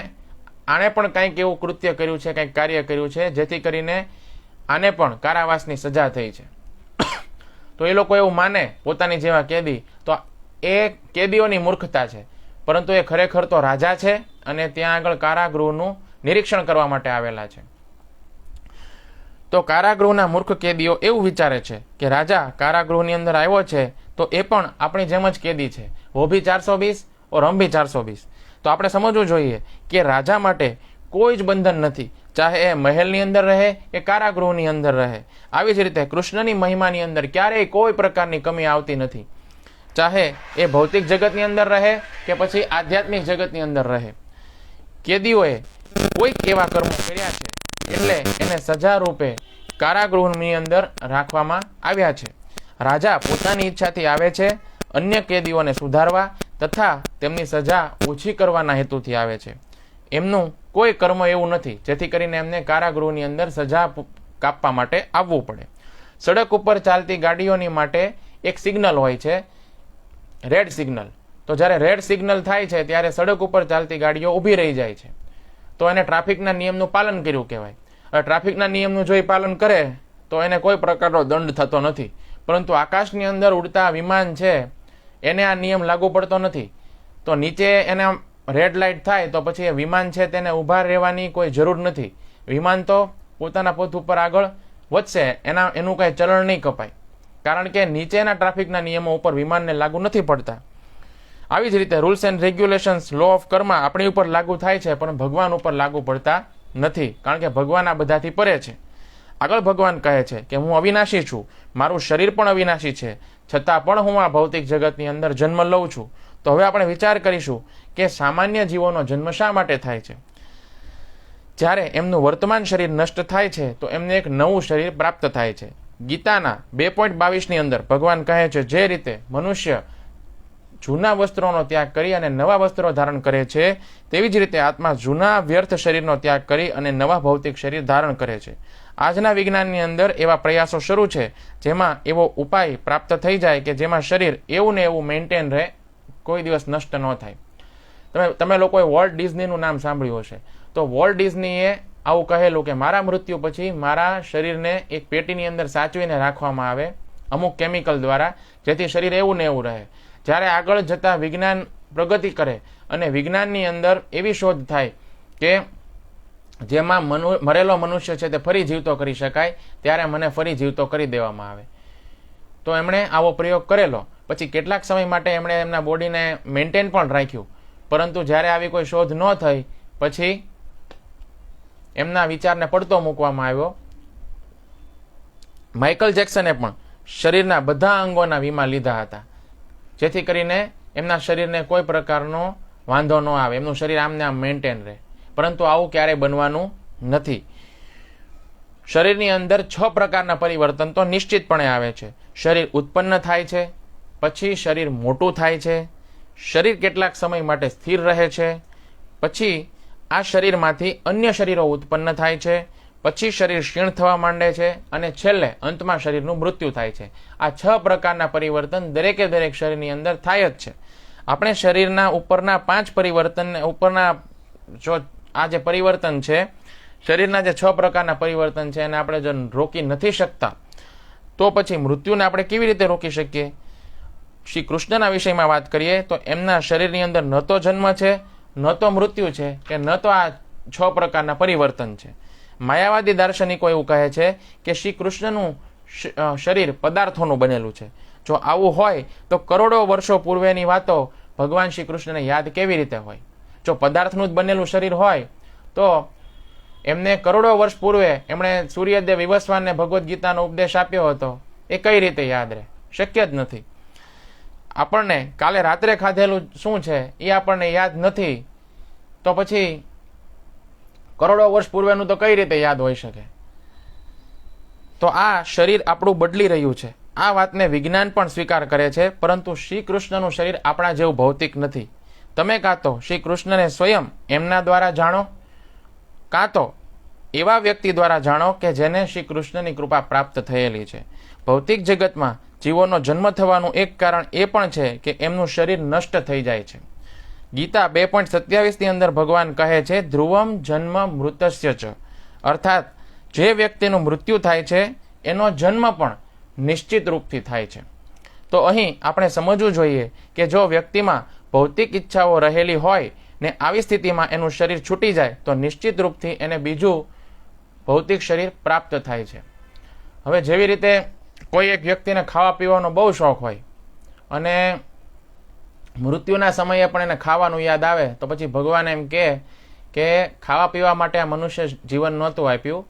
આણે પણ કંઈક એવું કૃત્ય કર્યું છે, કંઈક કાર્ય કર્યું છે જેથી કરીને આને પણ કારાવાસની સજા થઈ છે. તો એ લોકો એવું માને પોતાની જેવા કેદી, તો એ કેદીઓની મૂર્ખતા છે. પરંતુ એ ખરેખર તો રાજા છે અને ત્યાં આગળ કારાગૃહનું નિરીક્ષણ કરવા માટે આવેલા છે. તો કારાગૃહના મૂર્ખ કેદીઓ એવું વિચારે છે કે રાજા કારાગૃહની અંદર આવ્યો છે તો એ પણ આપણી જેમ જ કેદી છે, વો ભી 420 ઓર હમ ભી 420. તો આપણે સમજવું જોઈએ કે રાજા માટે કોઈ જ બંધન નથી, ચાહે એ મહેલની અંદર રહે કે કારાગૃહની અંદર રહે. આવી જ રીતે કૃષ્ણની મહિમાની અંદર ક્યારેય કોઈ પ્રકારની કમી આવતી નથી, ચાહે એ ભૌતિક જગતની અંદર રહે કે પછી આધ્યાત્મિક જગતની અંદર રહે. કેદીઓએ કોઈક એવા કર્મો કર્યા છે એટલે એને સજા રૂપે કારાગૃહની અંદર રાખવામાં આવ્યા છે. રાજા પોતાની ઈચ્છાથી આવે છે અન્ય કેદીઓને સુધારવા તથા તેમની સજા ઓછી કરવાના હેતુથી આવે છે. એમનું કોઈ કર્મ એવું નથી જેથી કરીને એમને કારાગૃહની અંદર સજા કાપવા માટે આવવું પડે. સડક ઉપર ચાલતી ગાડીઓની માટે એક સિગ્નલ હોય છે, રેડ સિગ્નલ. તો જ્યારે રેડ સિગ્નલ થાય છે ત્યારે સડક ઉપર ચાલતી ગાડીઓ ઊભી રહી જાય છે, તો એને ટ્રાફિકના નિયમનું પાલન કર્યું કહેવાય. હવે ટ્રાફિકના નિયમનું જો એ પાલન કરે તો એને કોઈ પ્રકારનો દંડ થતો નથી, પરંતુ આકાશની અંદર ઉડતા વિમાન છે એને આ નિયમ લાગુ પડતો નથી. તો નીચે એને રેડ લાઇટ થાય તો પછી એ વિમાન છે તેને ઊભા રહેવાની કોઈ જરૂર નથી. વિમાન તો પોતાના પથ ઉપર આગળ વધશે, એનું કાંઈ ચલણ નહીં કપાય, કારણ કે નીચેના ટ્રાફિકના નિયમો ઉપર વિમાનને લાગુ નથી પડતા. આવી જ રીતે rules and regulations, law of karma આપણી ઉપર લાગુ થાય છે પણ ભગવાન ઉપર લાગુ પડતા નથી, કારણ કે ભગવાન આ બધાથી પરે છે. આગળ ભગવાન કહે છે કે હું અવિનાશી છું, મારું શરીર પણ અવિનાશી છે, છતાં પણ હું આ ભૌતિક જગતની અંદર જન્મ લઉં છું. તો હવે આપણે વિચાર કરીશું કે સામાન્ય જીવોનો જન્મ શા માટે થાય છે? જ્યારે એમનું વર્તમાન શરીર નષ્ટ થાય છે તો એમને એક નવું શરીર પ્રાપ્ત થાય છે. ગીતાના 2.22ની અંદર ભગવાન કહે છે જે રીતે મનુષ્ય જૂના વસ્ત્રોનો ત્યાગ કરી અને નવા વસ્ત્રો ધારણ કરે છે, તેવી જ રીતે આત્મા જૂના વ્યર્થ શરીરનો ત્યાગ કરી અને નવા ભૌતિક શરીર ધારણ કરે છે. આજના વિજ્ઞાનની અંદર એવા પ્રયાસો શરૂ છે જેમાં એવો ઉપાય પ્રાપ્ત થઈ જાય કે જેમાં શરીર એવું ને એવું મેન્ટેન રહે, કોઈ દિવસ નષ્ટ ન થાય. તમે લોકોએ વોલ્ટ ડિઝનીનું નામ સાંભળ્યું હશે. તો વોલ્ટ ડિઝનીએ આવું કહેલું કે મારા મૃત્યુ પછી મારા શરીરને એક પેટીની અંદર સાચવીને રાખવામાં આવે અમુક કેમિકલ દ્વારા, જેથી શરીર એવું ને એવું રહે. જ્યારે આગળ જતાં વિજ્ઞાન પ્રગતિ કરે અને વિજ્ઞાનની અંદર એવી શોધ થાય કે જેમાં મરેલો મનુષ્ય છે તે ફરી જીવતો કરી શકાય, ત્યારે મને ફરી જીવતો કરી દેવામાં આવે. તો એમણે આવો પ્રયોગ કરેલો. પછી કેટલાક સમય માટે એમણે એમના બોડીને મેન્ટેન પણ રાખ્યું, પરંતુ જ્યારે આવી કોઈ શોધ ન થઈ પછી એમના વિચારને પડતો મૂકવામાં આવ્યો. માઇકલ જેક્સને પણ શરીરના બધા અંગોના વીમા લીધા હતા, જેથી કરીને એમના શરીરને કોઈ પ્રકારનો વાંધો ન આવે, એમનું શરીર આમને આમ મેન્ટેન રહે. પરંતુ આવું ક્યારેય બનવાનું નથી. શરીરની અંદર 6 પ્રકારના પરિવર્તન તો નિશ્ચિતપણે આવે છે. શરીર ઉત્પન્ન થાય છે, પછી શરીર મોટું થાય છે, શરીર કેટલાક સમય માટે સ્થિર રહે છે, પછી આ શરીરમાંથી અન્ય શરીરો ઉત્પન્ન થાય છે, પછી શરીર ક્ષીણ થવા માંડે છે અને છેલ્લે અંતમાં શરીરનું મૃત્યુ થાય છે. આ 6 પ્રકારના પરિવર્તન દરેકે દરેક શરીરની અંદર થાય જ છે. આપણે શરીરના ઉપરના 5 પરિવર્તન ઉપરના આ જે પરિવર્તન છે, શરીરના જે 6 પ્રકારના પરિવર્તન છે એને આપણે જો રોકી નથી શકતા તો પછી મૃત્યુને આપણે કેવી રીતે રોકી શકીએ? શ્રી કૃષ્ણના વિષયમાં વાત કરીએ તો એમના શરીરની અંદર ન તો જન્મ છે, ન તો મૃત્યુ છે, કે ન તો આ 6 પ્રકારના પરિવર્તન છે. માયાવાદી દાર્શનિકો એવું કહે છે કે શ્રી કૃષ્ણનું શરીર પદાર્થોનું બનેલું છે. જો આવું હોય તો કરોડો વર્ષો પૂર્વેની વાતો ભગવાન શ્રી કૃષ્ણને યાદ કેવી રીતે હોય? જો પદાર્થનું જ બનેલું શરીર હોય તો એમને કરોડો વર્ષ પૂર્વે એમણે સૂર્યદેવ વિવસ્વાનને ભગવદ્ ગીતાનો ઉપદેશ આપ્યો હતો, એ કઈ રીતે યાદ રહે? શક્ય જ નથી. આપણને કાલે રાત્રે ખાધેલું શું છે એ આપણને યાદ નથી, તો પછી કરોડો વર્ષ પૂર્વેનું તો કઈ રીતે યાદ હોઈ શકે? તો આ શરીર આપણું બદલી રહ્યું છે, આ વાતને વિજ્ઞાન પણ સ્વીકાર કરે છે, પરંતુ શ્રી કૃષ્ણનું શરીર આપણા જેવું ભૌતિક નથી. તમે કાં તો શ્રી કૃષ્ણને સ્વયં એમના દ્વારા જાણો, કાં તો એવા વ્યક્તિ દ્વારા જાણો કે જેને શ્રી કૃષ્ણની કૃપા પ્રાપ્ત થયેલી છે. ભૌતિક જગતમાં જીવોનો જન્મ થવાનું એક કારણ એ પણ છે કે એમનું શરીર નષ્ટ થઈ જાય છે. ગીતા 2.27 અંદર ભગવાન કહે છે, ધ્રુવમ જન્મ મૃતસ્ય ચ, અર્થાત જે વ્યક્તિનું મૃત્યુ થાય છે એનો જન્મ પણ નિશ્ચિત રૂપથી થાય છે. તો અહીં આપણે સમજવું જોઈએ કે જો વ્યક્તિમાં ભૌતિક ઈચ્છાઓ રહેલી હોય ને આવી સ્થિતિમાં એનું શરીર છૂટી જાય તો નિશ્ચિત રૂપથી એને બીજું ભૌતિક શરીર પ્રાપ્ત થાય છે. હવે જેવી રીતે કોઈ એક વ્યક્તિને ખાવા પીવાનો બહુ શોખ હોય અને મૃત્યુના સમયે પણ એને ખાવાનું યાદ આવે, તો પછી ભગવાન એમ કે ખાવા પીવા માટે આ મનુષ્ય જીવન નહોતું આપ્યું,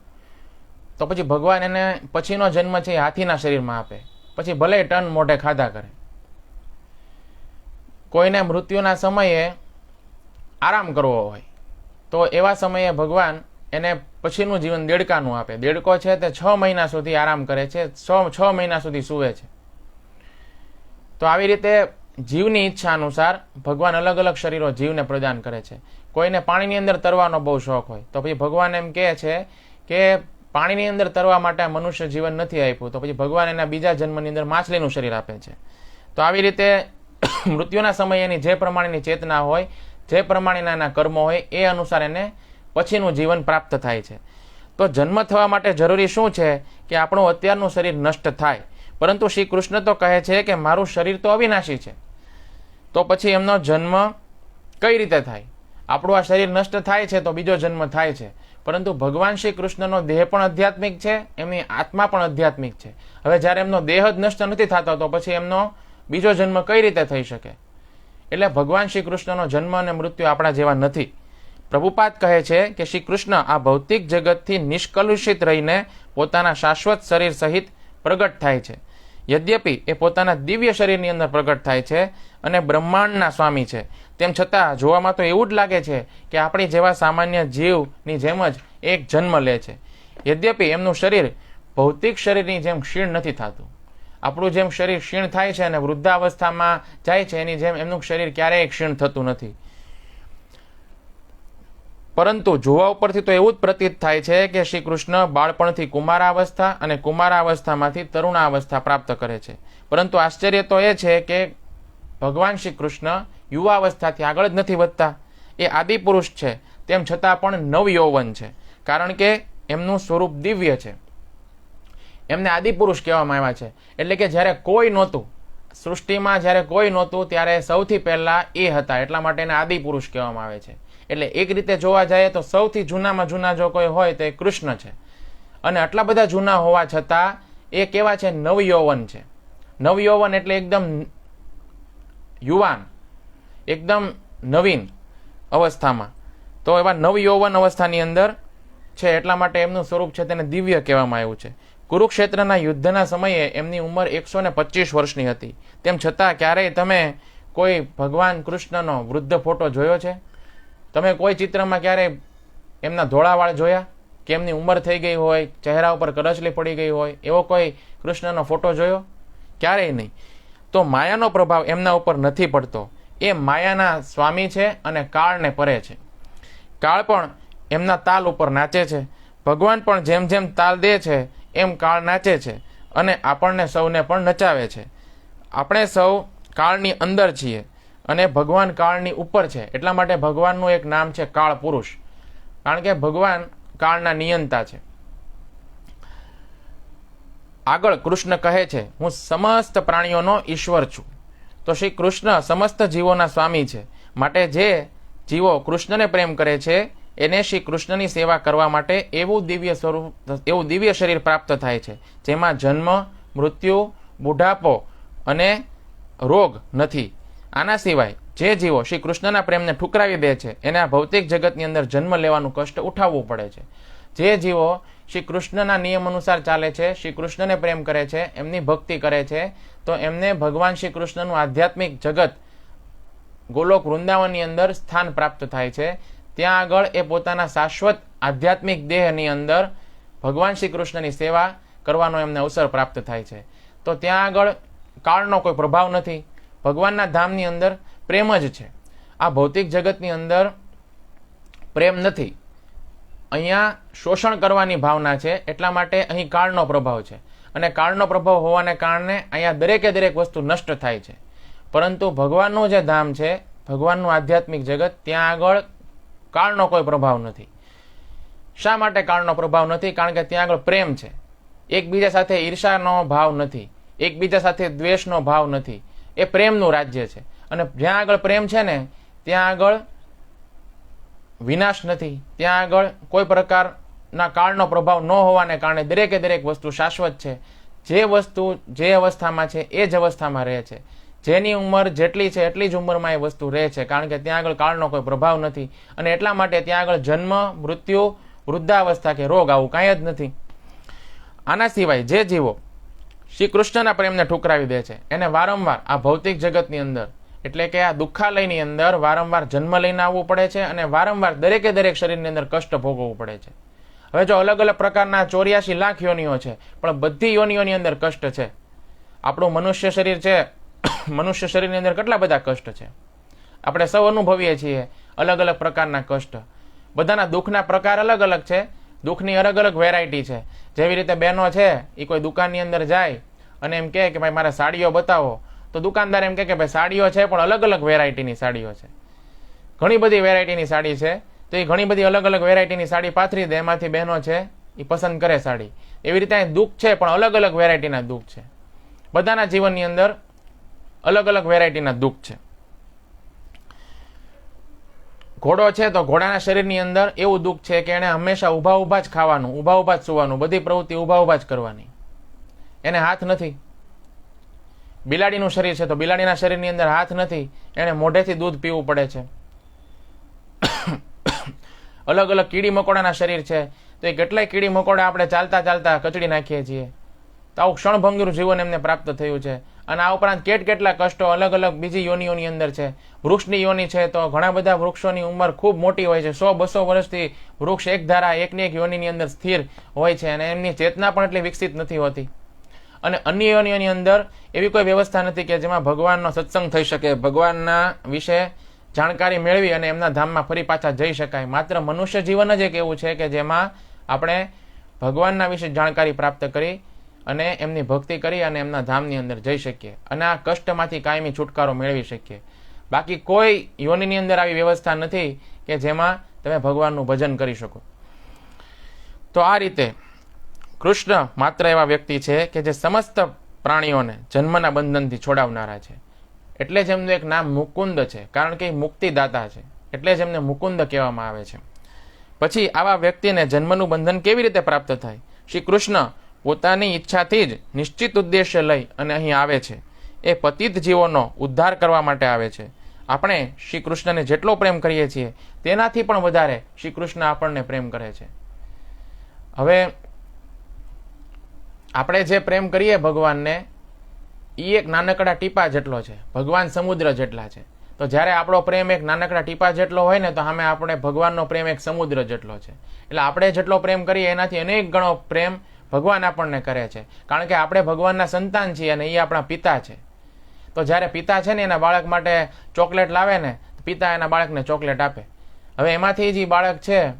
તો પછી ભગવાન એને પછીનો જન્મ છે એ હાથીના શરીરમાં આપે, પછી ભલે ટન મોઢે ખાધા કરે. કોઈને મૃત્યુના સમયે આરામ કરવો હોય તો એવા સમયે ભગવાન એને પછીનું જીવન દેડકાનું આપે. દેડકો છે તે 6 મહિના સુધી આરામ કરે છે, 6 મહિના સુધી સૂવે છે. તો આવી રીતે જીવની ઈચ્છા અનુસાર ભગવાન અલગ અલગ શરીરો જીવને પ્રદાન કરે છે. કોઈને પાણીની અંદર તરવાનો બહુ શોખ હોય તો પછી ભગવાન એમ કહે છે કે પાણીની અંદર તરવા માટે મનુષ્ય જીવન નથી આપ્યું, તો પછી ભગવાન એના બીજા જન્મની અંદર માછલીનું શરીર આપે છે. તો આવી રીતે મૃત્યુના સમયે એની જે પ્રમાણેની ચેતના હોય, જે પ્રમાણેના એના કર્મો હોય એ અનુસાર એને પછીનું જીવન પ્રાપ્ત થાય છે. તો જન્મ થવા માટે જરૂરી શું છે કે આપણું અત્યારનું શરીર નષ્ટ થાય, પરંતુ શ્રી કૃષ્ણ તો કહે છે કે મારું શરીર તો અવિનાશી છે, તો પછી એમનો જન્મ કઈ રીતે થાય? આપણું આ શરીર નષ્ટ થાય છે તો બીજો જન્મ થાય છે, પરંતુ ભગવાન શ્રી કૃષ્ણનો દેહ પણ આધ્યાત્મિક છે, એમની આત્મા પણ આધ્યાત્મિક છે. હવે જ્યારે એમનો દેહ જ નષ્ટ નથી થતો તો પછી એમનો બીજો જન્મ કઈ રીતે થઈ શકે? એટલે ભગવાન શ્રી કૃષ્ણનો જન્મ અને મૃત્યુ આપણા જેવા નથી. પ્રભુપાદ કહે છે કે શ્રી કૃષ્ણ આ ભૌતિક જગતથી નિષ્કલુષિત રહીને પોતાના શાશ્વત શરીર સહિત પ્રગટ થાય છે. યદ્યપિ એ પોતાના દિવ્ય શરીરની અંદર પ્રગટ થાય છે અને બ્રહ્માંડના સ્વામી છે, તેમ છતાં જોવામાં તો એવું જ લાગે છે કે આપણી જેવા સામાન્ય જીવની જેમ જ એક જન્મ લે છે. યદ્યપિ એમનું શરીર ભૌતિક શરીરની જેમ ક્ષીણ નથી થતું. આપણું જેમ શરીર ક્ષીણ થાય છે અને વૃદ્ધાવસ્થામાં જાય છે એની જેમ એમનું શરીર ક્યારેય ક્ષીણ થતું નથી. પરંતુ જોવા ઉપરથી તો એવું જ પ્રતીત થાય છે કે શ્રી કૃષ્ણ બાળપણથી કુમારાવસ્થા અને કુમારાવસ્થામાંથી તરુણાવસ્થા પ્રાપ્ત કરે છે. પરંતુ આશ્ચર્ય તો એ છે કે ભગવાન શ્રી કૃષ્ણ યુવાવસ્થાથી આગળ જ નથી વધતા. એ આદિપુરુષ છે, તેમ છતાં પણ નવયૌવન છે, કારણ કે એમનું સ્વરૂપ દિવ્ય છે. એમને આદિપુરુષ કહેવામાં આવ્યા છે. એટલે કે જ્યારે કોઈ નહોતું, સૃષ્ટિમાં જ્યારે કોઈ નહોતું ત્યારે સૌથી પહેલા એ હતા, એટલા માટે એને આદિપુરુષ કહેવામાં આવે છે. એટલે એક રીતે જોવા જાય તો સૌથી જૂનામાં જૂના જો કોઈ હોય તો એ કૃષ્ણ છે. અને આટલા બધા જૂના હોવા છતાં એ કેવા છે? નવયૌવન છે. નવયૌવન એટલે એકદમ યુવાન, એકદમ નવીન અવસ્થામાં. તો એવા નવયૌવન અવસ્થાની અંદર છે, એટલા માટે એમનું સ્વરૂપ છે તેને દિવ્ય કહેવામાં આવ્યું છે. કુરુક્ષેત્રના યુદ્ધના સમયે એમની ઉંમર 125 વર્ષની હતી, તેમ છતાં ક્યારેય તમે કોઈ ભગવાન કૃષ્ણનો વૃદ્ધ ફોટો જોયો છે? તમે કોઈ ચિત્રમાં ક્યારેય એમના ધોળા વાળ જોયા કે એમની ઉંમર થઈ ગઈ હોય, ચહેરા ઉપર કરચલી પડી ગઈ હોય એવો કોઈ કૃષ્ણનો ફોટો જોયો? ક્યારેય નહીં. તો માયાનો પ્રભાવ એમના ઉપર નથી પડતો. એ માયાના સ્વામી છે અને કાળને પરે છે. કાળ પણ એમના તાલ ઉપર નાચે છે. ભગવાન પણ જેમ જેમ તાલ દે છે એમ કાળ નાચે છે અને આપણને સૌને પણ નચાવે છે. આપણે સૌ કાળની અંદર છીએ અને ભગવાન કાળની ઉપર છે. એટલા માટે ભગવાનનું એક નામ છે કાળ પુરુષ, કારણ કે ભગવાન કાળના નિયંતા છે. આગળ કૃષ્ણ કહે છે, હું સમસ્ત પ્રાણીઓનો ઈશ્વર છું. તો શ્રી કૃષ્ણ સમસ્ત જીવોના સ્વામી છે, માટે જે જીવો કૃષ્ણને પ્રેમ કરે છે એને શ્રી કૃષ્ણની સેવા કરવા માટે એવું દિવ્ય શરીર પ્રાપ્ત થાય છે જેમાં જન્મ, મૃત્યુ, બુઢાપો અને રોગ નથી. આના સિવાય જે જીવો શ્રી કૃષ્ણના પ્રેમને ઠુકરાવી દે છે એને આ ભૌતિક જગતની અંદર જન્મ લેવાનું કષ્ટ ઉઠાવવું પડે છે. જે જીવો શ્રી કૃષ્ણના નિયમ અનુસાર ચાલે છે, શ્રી કૃષ્ણને પ્રેમ કરે છે, એમની ભક્તિ કરે છે, તો એમને ભગવાન શ્રી કૃષ્ણનું આધ્યાત્મિક જગત ગોલોક વૃંદાવનની અંદર સ્થાન પ્રાપ્ત થાય છે. ત્યાં આગળ એ પોતાના શાશ્વત આધ્યાત્મિક દેહની અંદર ભગવાન શ્રી કૃષ્ણની સેવા કરવાનો એમને અવસર પ્રાપ્ત થાય છે. તો ત્યાં આગળ કાળનો કોઈ પ્રભાવ નથી. ભગવાનના ધામની અંદર પ્રેમ જ છે. આ ભૌતિક જગતની અંદર પ્રેમ નથી. અહીંયા શોષણ કરવાની ભાવના છે, એટલા માટે અહીં કાળનો પ્રભાવ છે. અને કાળનો પ્રભાવ હોવાને કારણે અહીંયા દરેકે દરેક વસ્તુ નષ્ટ થાય છે. પરંતુ ભગવાનનું જે ધામ છે, ભગવાનનું આધ્યાત્મિક જગત, ત્યાં આગળ કાળનો કોઈ પ્રભાવ નથી. શા માટે કાળનો પ્રભાવ નથી? કારણ કે ત્યાં આગળ પ્રેમ છે. એકબીજા સાથે ઈર્ષાનો ભાવ નથી, એકબીજા સાથે દ્વેષનો ભાવ નથી. એ પ્રેમનું રાજ્ય છે. અને જ્યાં આગળ પ્રેમ છે ને, ત્યાં આગળ વિનાશ નથી. ત્યાં આગળ કોઈ પ્રકારના કાળનો પ્રભાવ ન હોવાને કારણે દરેકે દરેક વસ્તુ શાશ્વત છે. જે વસ્તુ જે અવસ્થામાં છે એ જ અવસ્થામાં રહે છે. જેની ઉંમર જેટલી છે એટલી જ ઉંમરમાં એ વસ્તુ રહે છે, કારણ કે ત્યાં આગળ કાળનો કોઈ પ્રભાવ નથી. અને એટલા માટે ત્યાં આગળ જન્મ, મૃત્યુ, વૃદ્ધાવસ્થા કે રોગ આવું કાંઈ જ નથી. આના સિવાય જે જીવો શ્રી કૃષ્ણના પ્રેમને ઠુકરાવી દે છે, એને વારંવાર આ ભૌતિક જગતની અંદર, એટલે કે આ દુઃખાલયની અંદર વારંવાર જન્મ લઈને આવવું પડે છે. અને વારંવાર દરેકે દરેક શરીરની અંદર કષ્ટ ભોગવવું પડે છે. હવે જો અલગ અલગ પ્રકારના 84 લાખ યોનિઓ છે, પણ બધી યોનિઓની અંદર કષ્ટ છે. આપણું મનુષ્ય શરીર છે, મનુષ્ય શરીરની અંદર કેટલા બધા કષ્ટ છે. આપણે સૌ અનુભવીએ છીએ અલગ અલગ પ્રકારના કષ્ટ. બધાના દુઃખના પ્રકાર અલગ અલગ છે, દુઃખની અલગ અલગ વેરાયટી છે. જેવી રીતે બહેનો છે, એ કોઈ દુકાનની અંદર જાય અને એમ કહે કે ભાઈ મારે સાડીઓ બતાવો, તો દુકાનદાર એમ કહે કે ભાઈ સાડીઓ છે, પણ અલગ અલગ વેરાયટીની સાડીઓ છે, ઘણી બધી વેરાયટીની સાડી છે. તો એ ઘણી બધી અલગ અલગ વેરાયટીની સાડી પાથરી દે, એમાંથી બહેનો છે એ પસંદ કરે સાડી. એવી રીતે દુઃખ છે, પણ અલગ અલગ વેરાયટીના દુઃખ છે. બધાના જીવનની અંદર અલગ અલગ વેરાયટીના દુઃખ છે. ઘોડો છે, તો ઘોડાના શરીરની અંદર એવું દુઃખ છે કે એને હંમેશા ઊભા ઊભા જ ખાવાનું, ઊભા ઊભા જ સુવાનું, બધી પ્રવૃત્તિ ઊભા ઊભા જ કરવાની. એને હાથ નથી. બિલાડીનું શરીર છે, તો બિલાડીના શરીરની અંદર હાથ નથી, એને મોઢેથી દૂધ પીવું પડે છે. અલગ અલગ કીડી મકોડાના શરીર છે, તો એ કેટલાય કીડી મકોડા આપણે ચાલતા ચાલતા કચડી નાખીએ છીએ. તો આવું ક્ષણભંગીર જીવન એમને પ્રાપ્ત થયું છે. અને આ ઉપરાંત કેટલા કષ્ટો અલગ અલગ બીજી યોનિઓની અંદર છે. વૃક્ષની યોની છે, તો ઘણા બધા વૃક્ષોની ઉંમર ખૂબ મોટી હોય છે. 100-200 વર્ષથી વૃક્ષ એક ધારા એકની એક યોનિની અંદર સ્થિર હોય છે, અને એમની ચેતના પણ એટલી વિકસિત નથી હોતી. અને અન્ય યોનિઓની અંદર એવી કોઈ વ્યવસ્થા નથી કે જેમાં ભગવાનનો સત્સંગ થઈ શકે, ભગવાનના વિશે જાણકારી મેળવી અને એમના ધામમાં ફરી પાછા જઈ શકાય. માત્ર મનુષ્ય જીવન જ એક એવું છે કે જેમાં આપણે ભગવાનના વિશે જાણકારી પ્રાપ્ત કરી અને એમની ભક્તિ કરી અને એમના ધામની અંદર જઈ શકીએ અને આ કષ્ટમાંથી કાયમી છુટકારો મેળવી શકીએ. બાકી કોઈ યોનિની અંદર આવી વ્યવસ્થા નથી કે જેમાં તમે ભગવાનનું ભજન કરી શકો. તો આ રીતે કૃષ્ણ માત્ર એવા વ્યક્તિ છે કે જે સમસ્ત પ્રાણીઓને જન્મના બંધનથી છોડાવનારા છે. એટલે જ એમનું એક નામ મુકુંદ છે, કારણ કે એ મુક્તિદાતા છે. એટલે જ એમને મુકુંદ કહેવામાં આવે છે. પછી આવા વ્યક્તિને જન્મનું બંધન કેવી રીતે પ્રાપ્ત થાય? શ્રી કૃષ્ણ પોતાની ઈચ્છાથી જ નિશ્ચિત ઉદ્દેશ્ય લઈ અને અહીં આવે છે. એ પતિત જીવોનો ઉદ્ધાર કરવા માટે આવે છે. આપણે શ્રી કૃષ્ણને જેટલો પ્રેમ કરીએ છીએ તેનાથી પણ વધારે શ્રી કૃષ્ણ આપણને પ્રેમ કરે છે. હવે આપણે જે પ્રેમ કરીએ ભગવાનને, એ એક નાનકડા ટીપા જેટલો છે, ભગવાન સમુદ્ર જેટલા છે. તો જ્યારે આપણો પ્રેમ એક નાનકડા ટીપા જેટલો હોય ને, તો સામે આપણે ભગવાનનો પ્રેમ એક સમુદ્ર જેટલો છે. એટલે આપણે જેટલો પ્રેમ કરીએ એનાથી અનેક ગણો પ્રેમ ભગવાન આપણને કરે છે. કારણ કે આપણે ભગવાનના સંતાન છીએ અને એ આપણા પિતા છે. તો જ્યારે પિતા છે ને એના બાળક માટે ચોકલેટ લાવે ને, પિતા એના બાળકને ચોકલેટ આપે. હવે એમાંથી જે બાળક છે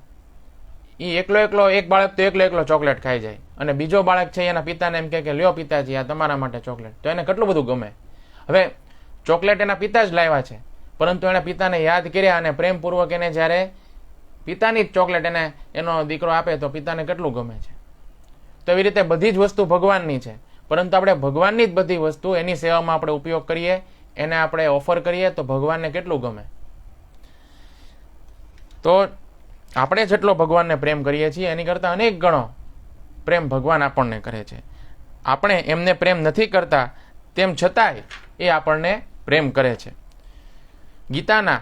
એ એક બાળક તો એકલો ચોકલેટ ખાઈ જાય, અને બીજો બાળક છે એના પિતાને એમ કે લ્યો પિતાજી આ તમારા માટે ચોકલેટ. તો એને કેટલું બધું ગમે. હવે ચોકલેટ એના પિતા જ લાવ્યા છે, પરંતુ એના પિતાને યાદ કર્યા અને પ્રેમપૂર્વક એને જ્યારે પિતાની જ ચોકલેટ એને એનો દીકરો આપે તો પિતાને કેટલું ગમે છે. તો એવી રીતે બધી જ વસ્તુ ભગવાનની છે, પરંતુ આપણે ભગવાનની જ બધી વસ્તુ એની સેવામાં આપણે ઉપયોગ કરીએ, એને આપણે ઓફર કરીએ તો ભગવાનને કેટલું ગમે. તો આપણે જેટલો ભગવાનને પ્રેમ કરીએ છીએ એની કરતાં અનેક ગણો પ્રેમ ભગવાન આપણને કરે છે. આપણે એમને પ્રેમ નથી કરતા, તેમ છતાંય એ આપણને પ્રેમ કરે છે. ગીતાના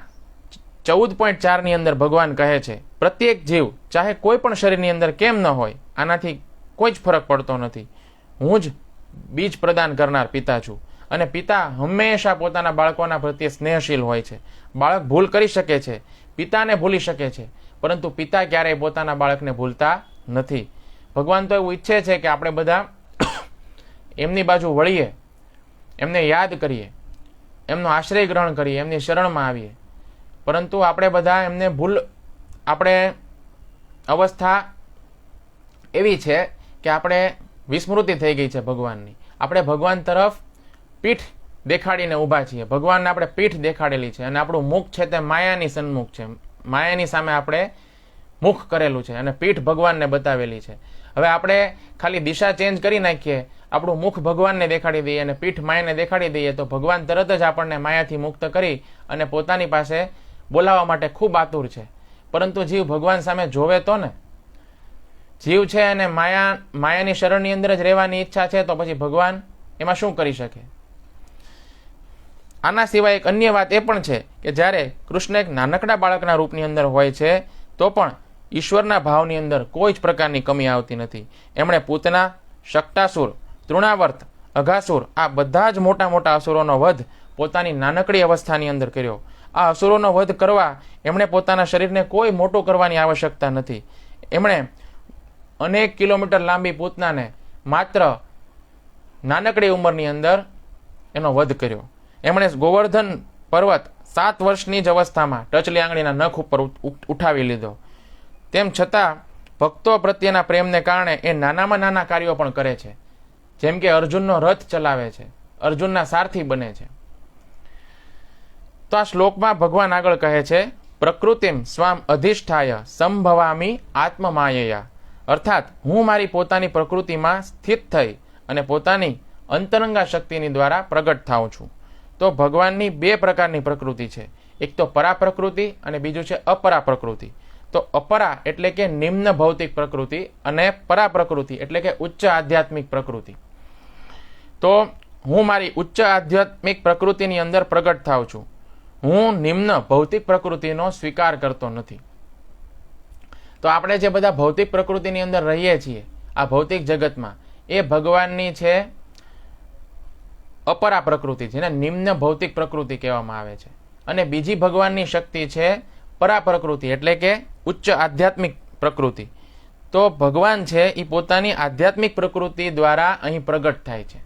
14.4 ની અંદર ભગવાન કહે છે પ્રત્યેક જીવ ચાહે કોઈ પણ શરીરની અંદર કેમ ન હોય, આનાથી કોઈ જ ફરક પડતો નથી. હું જ બીજ પ્રદાન કરનાર પિતા છું અને પિતા હંમેશા પોતાના બાળકોના પ્રત્યે સ્નેહશીલ હોય છે. બાળક ભૂલ કરી શકે છે, પિતાને ભૂલી શકે છે, પરંતુ પિતા ક્યારેય પોતાના બાળકને ભૂલતા નથી. ભગવાન તો એવું ઈચ્છે છે કે આપણે બધા એમની બાજુ વળીએ, એમને યાદ કરીએ, એમનો આશ્રય ગ્રહણ કરીએ, એમની શરણમાં આવીએ, પરંતુ આપણે બધા એમને આપણે અવસ્થા એવી છે કે આપણે વિસ્મૃતિ થઈ ગઈ છે ભગવાનની. આપણે ભગવાન તરફ પીઠ દેખાડીને ઊભા છીએ. ભગવાનને આપણે પીઠ દેખાડેલી છે અને આપણું મુખ છે તે માયાની સન્મુખ છે. માયાની સામે આપણે મુખ કરેલું છે અને પીઠ ભગવાનને બતાવેલી છે. હવે આપણે ખાલી દિશા ચેન્જ કરી નાખીએ, આપણું મુખ ભગવાનને દેખાડી દઈએ અને પીઠ માયાને દેખાડી દઈએ, તો ભગવાન તરત જ આપણને માયાથી મુક્ત કરી અને પોતાની પાસે બોલાવવા માટે ખૂબ આતુર છે. પરંતુ જીવ ભગવાન સામે જોવે તો ને, જીવ છે અને માયાની શરણની અંદર જ રહેવાની ઈચ્છા છે, તો પછી ભગવાન એમાં શું કરી શકે? આના સિવાય એક અન્ય વાત એ પણ છે કે જ્યારે કૃષ્ણ એક નાનકડા બાળકના રૂપની અંદર હોય છે તો પણ ઈશ્વરના ભાવની અંદર કોઈ જ પ્રકારની કમી આવતી નથી. એમણે પૂતના, શક્ટાસુર, તૃણાવર્ત, અઘાસુર આ બધા જ મોટા મોટા અસુરોનો વધ પોતાની નાનકડી અવસ્થાની અંદર કર્યો. આ અસુરોનો વધ કરવા એમણે પોતાના શરીરને કોઈ મોટું કરવાની આવશ્યકતા નથી. એમણે અનેક કિલોમીટર લાંબી પૂતનાને માત્ર નાનકડી ઉંમરની અંદર એનો વધ કર્યો. એમણે ગોવર્ધન પર્વત 7 વર્ષની જ અવસ્થામાં ટચલી આંગળીના નખ ઉપર ઉઠાવી લીધો. તેમ છતાં ભક્તો પ્રત્યેના પ્રેમને કારણે એ નાનામાં નાના કાર્યો પણ કરે છે. જેમ કે અર્જુનનો રથ ચલાવે છે, અર્જુનના સારથી બને છે. તો આ શ્લોકમાં ભગવાન આગળ કહે છે પ્રકૃતિમ સ્વામ અધિષ્ઠાય સંભવામી આત્મમાયયા, અર્થાત હું મારી પોતાની પ્રકૃતિમાં સ્થિત થઈ અને પોતાની અંતરંગા શક્તિની દ્વારા પ્રગટ થાઉં છું. તો ભગવાનની 2 પ્રકારની પ્રકૃતિ છે, એક તો પરા પ્રકૃતિ અને બીજું છે અપરા પ્રકૃતિ. તો અપરા એટલે કે નિમ્ન ભૌતિક પ્રકૃતિ અને પરા પ્રકૃતિ એટલે કે ઉચ્ચ આધ્યાત્મિક પ્રકૃતિ. તો હું મારી ઉચ્ચ આધ્યાત્મિક પ્રકૃતિની અંદર પ્રગટ થાઉં છું. હું નિમ્ન ભૌતિક પ્રકૃતિનો સ્વીકાર કરતો નથી. તો આપણે જે બધા ભૌતિક પ્રકૃતિની અંદર રહીએ છીએ આ ભૌતિક જગતમાં, એ ભગવાનની છે અપરા પ્રકૃતિ, જેને નિમ્ન ભૌતિક પ્રકૃતિ કહેવામાં આવે છે. અને બીજી ભગવાનની શક્તિ છે પરા પ્રકૃતિ એટલે કે ઉચ્ચ આધ્યાત્મિક પ્રકૃતિ. તો ભગવાન છે એ પોતાની આધ્યાત્મિક પ્રકૃતિ દ્વારા અહીં પ્રગટ થાય છે.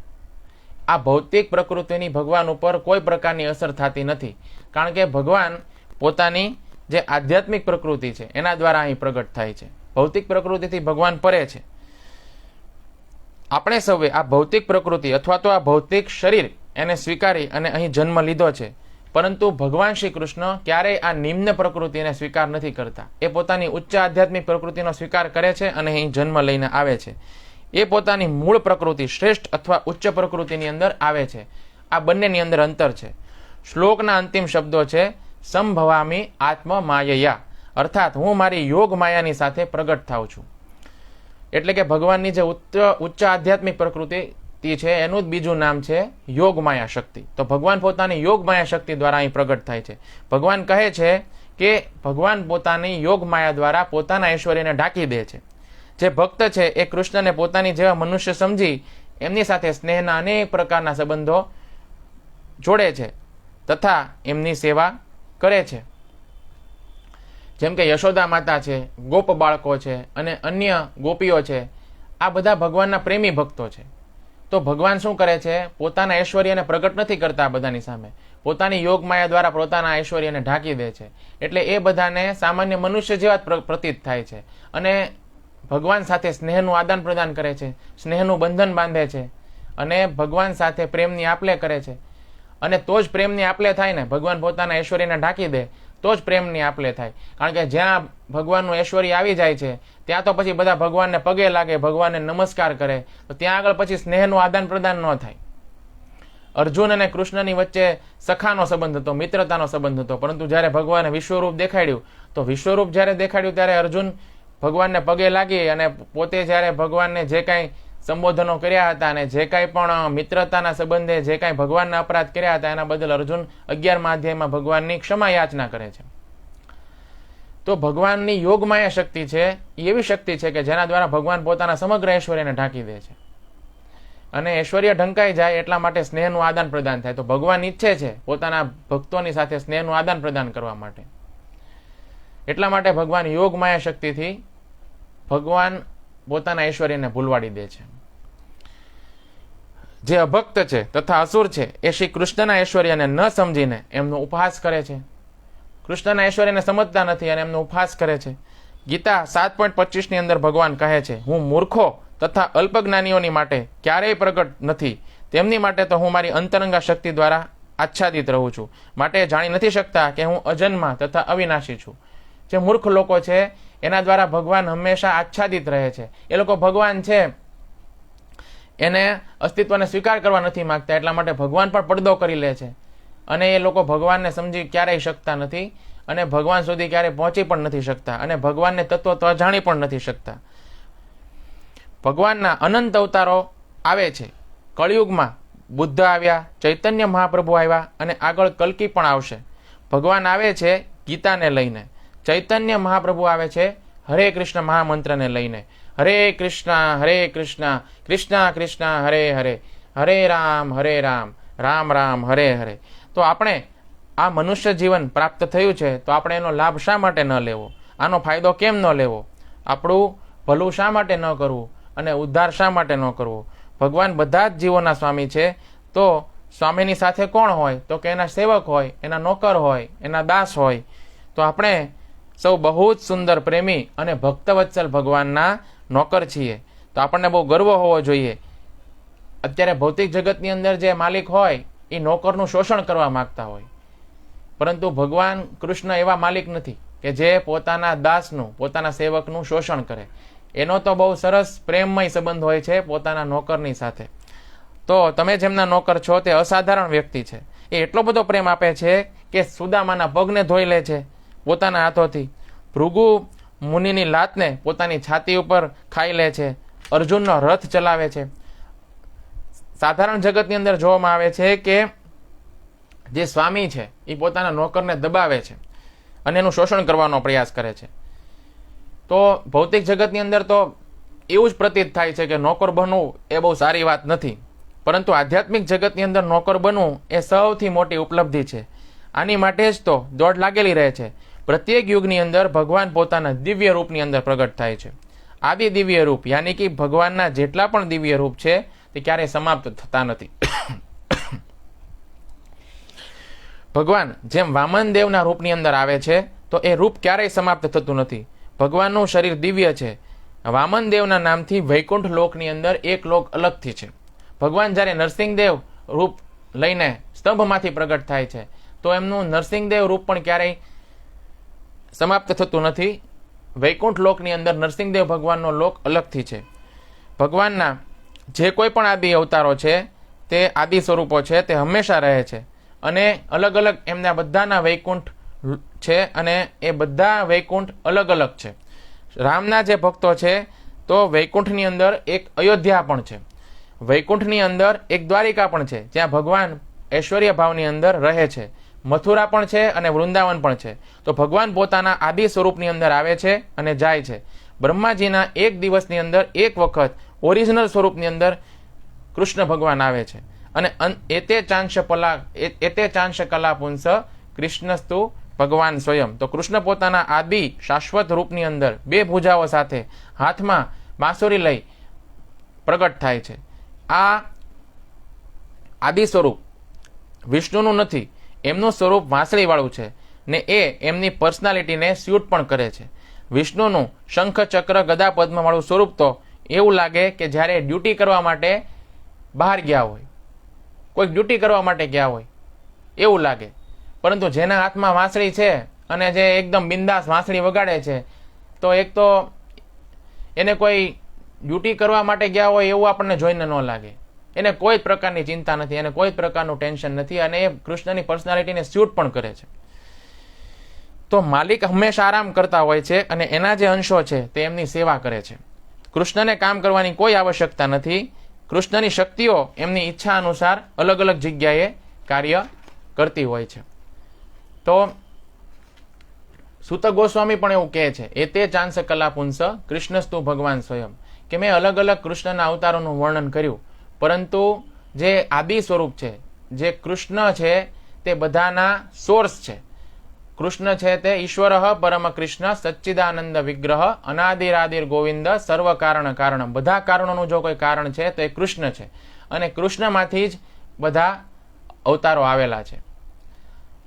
આ ભૌતિક પ્રકૃતિની ભગવાન ઉપર કોઈ પ્રકારની અસર થતી નથી, કારણ કે ભગવાન પોતાની જે આધ્યાત્મિક પ્રકૃતિ છે એના દ્વારા અહીં પ્રગટ થાય છે. ભૌતિક પ્રકૃતિથી ભગવાન પરે છે. આપણે સૌએ આ ભૌતિક પ્રકૃતિ અથવા તો આ ભૌતિક શરીર એને સ્વીકારી અને અહીં જન્મ લીધો છે, પરંતુ ભગવાન શ્રી કૃષ્ણ ક્યારેય આ નિમ્ન પ્રકૃતિને સ્વીકાર નથી કરતા. એ પોતાની ઉચ્ચ આધ્યાત્મિક પ્રકૃતિનો સ્વીકાર કરે છે અને અહીં જન્મ લઈને આવે છે. એ પોતાની મૂળ પ્રકૃતિ શ્રેષ્ઠ અથવા ઉચ્ચ પ્રકૃતિની અંદર આવે છે. આ બંનેની અંદર અંતર છે. શ્લોકના અંતિમ શબ્દો છે સંભવામી આત્મ માયયા, અર્થાત હું મારી યોગ માયાની સાથે પ્રગટ થાઉં છું. એટલે કે ભગવાનની જે ઉચ્ચ આધ્યાત્મિક પ્રકૃતિ છે એનું જ બીજું નામ છે યોગ માયા શક્તિ. તો ભગવાન પોતાની યોગ માયા શક્તિ દ્વારા અહીં પ્રગટ થાય છે. ભગવાન કહે છે કે ભગવાન પોતાની યોગ માયા દ્વારા પોતાના ઐશ્વર્યને ઢાંકી દે છે. જે ભક્ત છે એ કૃષ્ણને પોતાની જેવા મનુષ્ય સમજી એમની સાથે સ્નેહના અનેક પ્રકારના સંબંધો જોડે છે તથા એમની સેવા કરે છે. જેમ કે યશોદા માતા છે, ગોપ બાળકો છે અને અન્ય ગોપીઓ છે, આ બધા ભગવાનના પ્રેમી ભક્તો છે. તો ભગવાન શું કરે છે? પોતાના ઐશ્વર્યને પ્રગટ નથી કરતા બધાની સામે, પોતાની યોગ માયા દ્વારા પોતાના ઐશ્વર્યને ઢાંકી દે છે. એટલે એ બધાને સામાન્ય મનુષ્ય જેવા જ પ્રતીત થાય છે અને ભગવાન સાથે સ્નેહનું આદાન પ્રદાન કરે છે, સ્નેહનું બંધન બાંધે છે અને ભગવાન સાથે પ્રેમની આપલે કરે છે. અને તો જ પ્રેમની આપલે થાય ને. ભગવાન પોતાના ઐશ્વર્યને ઢાંકી દે તો જ પ્રેમની આપલે થાય. કારણ કે જ્યાં ભગવાનનું ઐશ્વર્ય આવી જાય છે ત્યાં તો પછી બધા ભગવાનને પગે લાગે, ભગવાનને નમસ્કાર કરે, તો ત્યાં આગળ પછી સ્નેહનું આદાન પ્રદાન ન થાય. અર્જુન અને કૃષ્ણની વચ્ચે સખાનો સંબંધ હતો, મિત્રતાનો સંબંધ હતો, પરંતુ જ્યારે ભગવાને વિશ્વરૂપ દેખાડ્યું તો વિશ્વરૂપ જ્યારે દેખાડ્યું ત્યારે અર્જુન ભગવાનને પગે લાગી અને પોતે જ્યારે ભગવાનને જે કાંઈ સંબોધનો કર્યા હતા અને જે કાંઈ પણ મિત્રતાના સંબંધે જે કાંઈ ભગવાનના અપરાધ કર્યા હતા એના બદલ અર્જુન 11મા અધ્યાયમાં ભગવાનની ક્ષમા યાચના કરે છે. તો ભગવાનની યોગમાયા શક્તિ છે એ એવી શક્તિ છે કે જેના દ્વારા ભગવાન પોતાના સમગ્ર ઐશ્વર્યને ઢાંકી દે છે, અને ઐશ્વર્ય ઢંકાઈ જાય એટલા માટે સ્નેહનું આદાન પ્રદાન થાય. તો ભગવાન ઈચ્છે છે પોતાના ભક્તોની સાથે સ્નેહનું આદાન પ્રદાન કરવા માટે, એટલા માટે ભગવાન યોગમાયા શક્તિથી ભગવાન પોતાના ઐશ્વર્યને ભૂલવાડી દે છે. જે અભક્ત છે તથા અસુર છે એ શ્રી કૃષ્ણના ઐશ્વર્યને ન સમજીને એમનો ઉપહાસ કરે છે, કૃષ્ણના ઐશ્વર્યને સમજતા નથી અને એમનો ઉપહાસ કરે છે. ગીતા 7.25 ની અંદર ભગવાન કહે છે, હું મૂર્ખો તથા અલ્પજ્ઞાનીઓની માટે ક્યારેય પ્રગટ નથી, તેમની માટે તો હું મારી અંતરંગા શક્તિ દ્વારા આચ્છાદિત રહું છું, માટે જાણી નથી શકતા કે હું અજન્મા તથા અવિનાશી છું. જે મૂર્ખ લોકો છે એના દ્વારા ભગવાન હંમેશા આચ્છાદિત રહે છે. એ લોકો ભગવાન છે એને અસ્તિત્વને સ્વીકાર કરવા નથી માંગતા, એટલા માટે ભગવાન પણ પડદો કરી લે છે, અને એ લોકો ભગવાનને સમજી ક્યારેય શકતા નથી, અને ભગવાન સુધી ક્યારેય પહોંચી પણ નથી શકતા, અને ભગવાનને તત્વ જાણી પણ નથી શકતા. ભગવાનના અનંત અવતારો આવે છે. કળિયુગમાં બુદ્ધ આવ્યા, ચૈતન્ય મહાપ્રભુ આવ્યા, અને આગળ કલ્કી પણ આવશે. ભગવાન આવે છે ગીતાને લઈને, ચૈતન્ય મહાપ્રભુ આવે છે હરે કૃષ્ણ મહામંત્રને લઈને. હરે કૃષ્ણ કૃષ્ણ કૃષ્ણ હરે હરે, હરે રામ રામ રામ હરે હરે. તો આપણે આ મનુષ્ય જીવન પ્રાપ્ત થયું છે, તો આપણે એનો લાભ શા માટે ન લેવો, આનો ફાયદો કેમ ન લેવો, આપણું ભલું શા માટે ન કરવું, અને ઉદ્ધાર શા માટે ન કરવો. ભગવાન બધા જ જીવોના સ્વામી છે, તો સ્વામીની સાથે કોણ હોય, તો કે એના સેવક હોય, એના નોકર હોય, એના દાસ હોય. તો આપણે સૌ બહુ જ સુંદર પ્રેમી અને ભક્તવત્સલ ભગવાનના નોકર છીએ. તો આપણને બહુ ગર્વ હોવો જોઈએ. અત્યારે ભૌતિક જગતની અંદર જે માલિક હોય એ નોકરનું શોષણ કરવા માંગતા હોય, પરંતુ ભગવાન કૃષ્ણ એવા માલિક નથી કે જે પોતાના દાસનું, પોતાના સેવકનું શોષણ કરે. એનો તો બહુ સરસ પ્રેમમય સંબંધ હોય છે પોતાના નોકરની સાથે. તો તમે જેમના નોકર છો તે અસાધારણ વ્યક્તિ છે. એ એટલો બધો પ્રેમ આપે છે કે સુદામાના પગને ધોઈ લે છે પોતાના હાથોથી, ભૃગુ મુનિની લાતને પોતાની છાતી ઉપર ખાઈ લે છે, અર્જુનનો રથ ચલાવે છે. સાધારણ જગતની અંદર જોવામાં આવે છે કે જે સ્વામી છે એ પોતાના નોકરને દબાવે છે અને એનું શોષણ કરવાનો પ્રયાસ કરે છે. તો ભૌતિક જગતની અંદર તો એવું જ પ્રતીત થાય છે કે નોકર બનવું એ બહુ સારી વાત નથી, પરંતુ આધ્યાત્મિક જગતની અંદર નોકર બનવું એ સૌથી મોટી ઉપલબ્ધિ છે. આની માટે જ તો દોડ લાગેલી રહે છે. પ્રત્યેક યુગની અંદર ભગવાન પોતાના દિવ્ય રૂપની અંદર પ્રગટ થાય છે. આદિ દિવ્ય રૂપ યાની કે ભગવાનના જેટલા પણ દિવ્ય રૂપ છે તે ક્યારેય સમાપ્ત થતા નથી. ભગવાન જેમ વામન દેવના રૂપની અંદર આવે છે તો એ રૂપ ક્યારેય સમાપ્ત થતું નથી. ભગવાનનું શરીર દિવ્ય છે. વામન દેવના નામથી વૈકુંઠ લોકની અંદર એક લોક અલગથી છે. ભગવાન જ્યારે નરસિંહદેવ રૂપ લઈને સ્તંભમાંથી પ્રગટ થાય છે તો એમનું નરસિંહદેવ રૂપ પણ ક્યારેય સમાપ્ત થતું નથી. વૈકુંઠ લોકની અંદર નરસિંહદેવ ભગવાનનો લોક અલગથી છે. ભગવાનના જે કોઈ પણ આદિ અવતારો છે તે આદિ સ્વરૂપો છે, તે હંમેશા રહે છે, અને અલગ અલગ એમના બધાના વૈકુંઠ છે, અને એ બધા વૈકુંઠ અલગ અલગ છે. રામના જે ભક્તો છે તો વૈકુંઠની અંદર એક અયોધ્યા પણ છે, વૈકુંઠની અંદર એક દ્વારિકા પણ છે જ્યાં ભગવાન ઐશ્વર્ય ભાવની અંદર રહે છે, મથુરા પણ છે અને વૃંદાવન પણ છે. તો ભગવાન પોતાના આદિ સ્વરૂપની અંદર આવે છે અને જાય છે. બ્રહ્માજીના એક દિવસની અંદર એક વખત ઓરિજિનલ સ્વરૂપની અંદર કૃષ્ણ ભગવાન આવે છે, અને એતે ચાંશ કલા પુંસ કૃષ્ણસ્તુ ભગવાન સ્વયં. તો કૃષ્ણ પોતાના આદિ શાશ્વત રૂપની અંદર બે ભુજાઓ સાથે હાથમાં બાંસુરી લઈ પ્રગટ થાય છે. આ આદિ સ્વરૂપ વિષ્ણુનું નથી, એમનું સ્વરૂપ વાંસળી વાળું છે, ને એ એમની પર્સનાલિટીને સ્યુટ પણ કરે છે. વિષ્ણુનું શંખ ચક્ર ગદા પદ્મ વાળું સ્વરૂપ તો એવું લાગે કે જ્યારે ડ્યુટી કરવા માટે બહાર ગયા હોય, કોઈક ડ્યુટી કરવા માટે ગયા હોય એવું લાગે. પરંતુ જેના હાથમાં વાંસળી છે અને જે એકદમ બિંદાસ વાંસળી વગાડે છે, તો એક તો એને કોઈ ડ્યુટી કરવા માટે ગયા હોય એવું આપણને જોઈને ન લાગે. એને કોઈ પ્રકારની ચિંતા નથી, એને કોઈ પ્રકારનું ટેન્શન નથી, અને એ કૃષ્ણની પર્સનાલિટીને સ્યુટ પણ કરે છે. તો માલિક હંમેશા આરામ કરતા હોય છે, અને એના જે અંશો છે તે એમની સેવા કરે છે. કૃષ્ણને કામ કરવાની કોઈ આવશ્યકતા નથી. કૃષ્ણની શક્તિઓ એમની ઈચ્છા અનુસાર અલગ અલગ જગ્યાએ કાર્ય કરતી હોય છે. તો સૂત ગોસ્વામી પણ એવું કહે છે, એ તે ચાંસ કલા પુંસ કૃષ્ણસ્તુ ભગવાન સ્વયં, કે મેં અલગ અલગ કૃષ્ણના અવતારોનું વર્ણન કર્યું, પરંતુ જે આદિ સ્વરૂપ છે, જે કૃષ્ણ છે તે બધાના સોર્સ છે. કૃષ્ણ છે તે ઈશ્વર પરમ કૃષ્ણ સચ્ચિદાનંદ વિગ્રહ અનાદિરાદિર ગોવિંદ સર્વ કારણ કારણ. બધા કારણોનું જો કોઈ કારણ છે તો એ કૃષ્ણ છે, અને કૃષ્ણમાંથી જ બધા અવતારો આવેલા છે.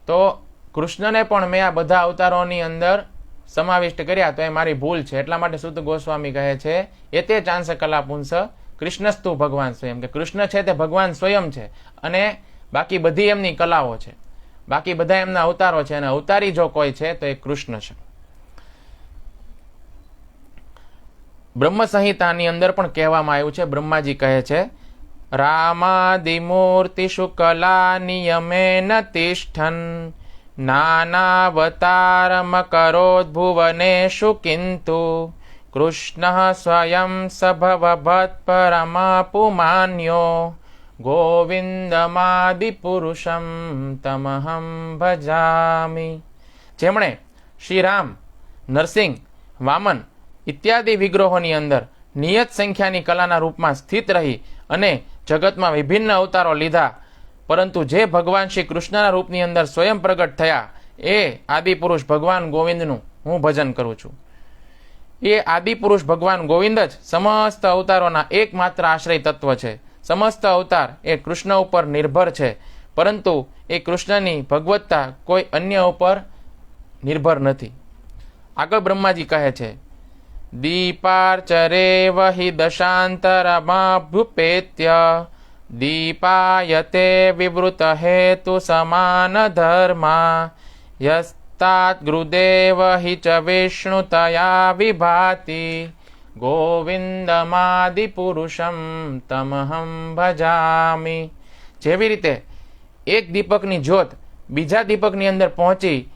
તો કૃષ્ણને પણ મેં આ બધા અવતારોની અંદર સમાવિષ્ટ કર્યા, તો એ મારી ભૂલ છે. એટલા માટે સૂત ગોસ્વામી કહે છે, એ તે ચાંસ કલા પુંસ કૃષ્ણસ્તુ ભગવાન સ્વયં, કે કૃષ્ણ છે તે ભગવાન સ્વયં છે, અને બાકી બધી એમની કલાઓ છે, બાકી બધા એમના અવતારો છે, અને અવતારી જો કોઈ છે તો એ કૃષ્ણ છે. બ્રહ્મ સંહિતાની અંદર પણ કહેવામાં આવ્યું છે, બ્રહ્માજી કહે છે, રામાદિમૂર્તિષુ કલા નિયમેન તિષ્ઠન નાનાવતારમ કરોદ્ભુવનેષુ કિંતુ કૃષ્ણ સ્વયં સભવભત પરમાપુમાન્યો ગોવિંદમાદિપુરુષમ તમહમ ભજામિ. જેમણે શ્રી રામ, નરસિંહ, વામન ઇત્યાદિ વિગ્રહોની અંદર નિયત સંખ્યાની કલાના રૂપમાં સ્થિત રહી અને જગતમાં વિભિન્ન અવતારો લીધા, પરંતુ જે ભગવાન શ્રી કૃષ્ણના રૂપની અંદર સ્વયં પ્રગટ થયા, એ આદિપુરુષ ભગવાન ગોવિંદનું હું ભજન કરું છું. એ આદિપુરુષ ભગવાન ગોવિંદ જ સમસ્ત અવતારોના એકમાત્ર આશ્રય તત્વ છે. સમસ્ત અવતાર એ કૃષ્ણ ઉપર નિર્ભર છે, પરંતુ એ કૃષ્ણની ભગવત્તા કોઈ અન્ય ઉપર નિર્ભર નથી. આગળ બ્રહ્માજી કહે છે, દીપાર્ચરે વહિ દશાંતરમાભ્યુપેત્ય દીપાયતે વિવૃત હેતુ સમાન ધર્મા યસ્તાત ગુરુદેવ હિ ચ વિષ્ણુતયા વિભાતિ ગોવિંદમાદિપુરુષમ તમહમ ભજામિ. જેવી રીતે એક દીપકની જ્યોત બીજા દીપકની અંદર પહોંચી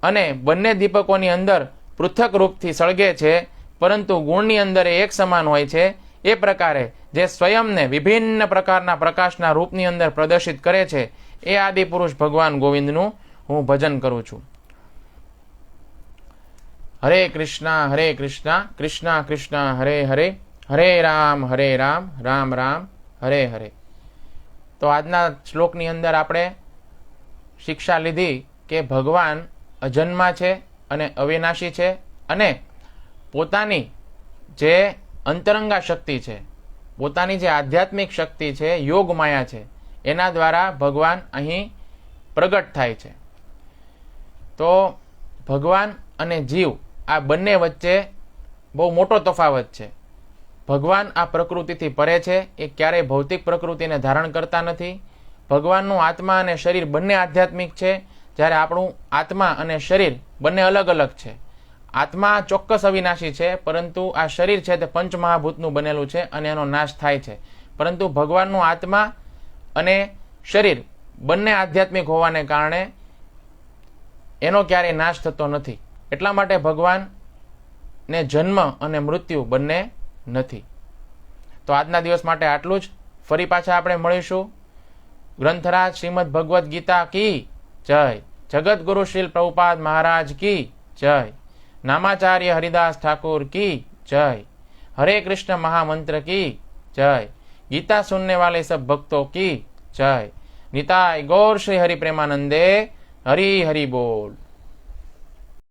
અને બંને દીપકોની અંદર પૃથક રૂપથી સળગે છે, પરંતુ ગુણની અંદર એ એક સમાન હોય છે, એ પ્રકારે જે સ્વયંને વિભિન્ન પ્રકારના પ્રકાશના રૂપની અંદર પ્રદર્શિત કરે છે, એ આદિપુરુષ ભગવાન ગોવિંદનું હું ભજન કરું છું. હરે કૃષ્ણ કૃષ્ણ કૃષ્ણ હરે હરે, હરે રામ રામ રામ હરે હરે. તો આજના શ્લોકની અંદર આપણે શિક્ષા લીધી કે ભગવાન અજન્મા છે અને અવિનાશી છે, અને પોતાની જે અંતરંગા શક્તિ છે, પોતાની જે આધ્યાત્મિક શક્તિ છે, યોગ માયા છે, એના દ્વારા ભગવાન અહીં પ્રગટ થાય છે. તો ભગવાન અને જીવ આ બંને વચ્ચે બહુ મોટો તફાવત છે. ભગવાન આ પ્રકૃતિથી પરે છે, એ ક્યારેય ભૌતિક પ્રકૃતિને ધારણ કરતા નથી. ભગવાનનું આત્મા અને શરીર બંને આધ્યાત્મિક છે, જ્યારે આપણું આત્મા અને શરીર બંને અલગ અલગ છે. આત્મા ચોક્કસ અવિનાશી છે, પરંતુ આ શરીર છે તે પંચમહાભૂતનું બનેલું છે અને એનો નાશ થાય છે. પરંતુ ભગવાનનું આત્મા અને શરીર બંને આધ્યાત્મિક હોવાને કારણે એનો ક્યારેય નાશ થતો નથી. એટલા માટે ભગવાનને જન્મ અને મૃત્યુ બંને નથી. તો આજના દિવસ માટે આટલું જ. ફરી પાછા આપણે મળીશું. ગ્રંથરાજ શ્રીમદ ભગવદ્ ગીતા કી જય. જગતગુરુ શ્રીલ પ્રભુપાદ મહારાજ કી જય. નામાચાર્ય હરિદાસ ઠાकुर की जय. हरे कृष्ण महामंत्र की जय. गीता सुनने वाले सब भक्तों की जय. निताय गौर श्री हरि प्रेमानंदे. हरि हरि बोल.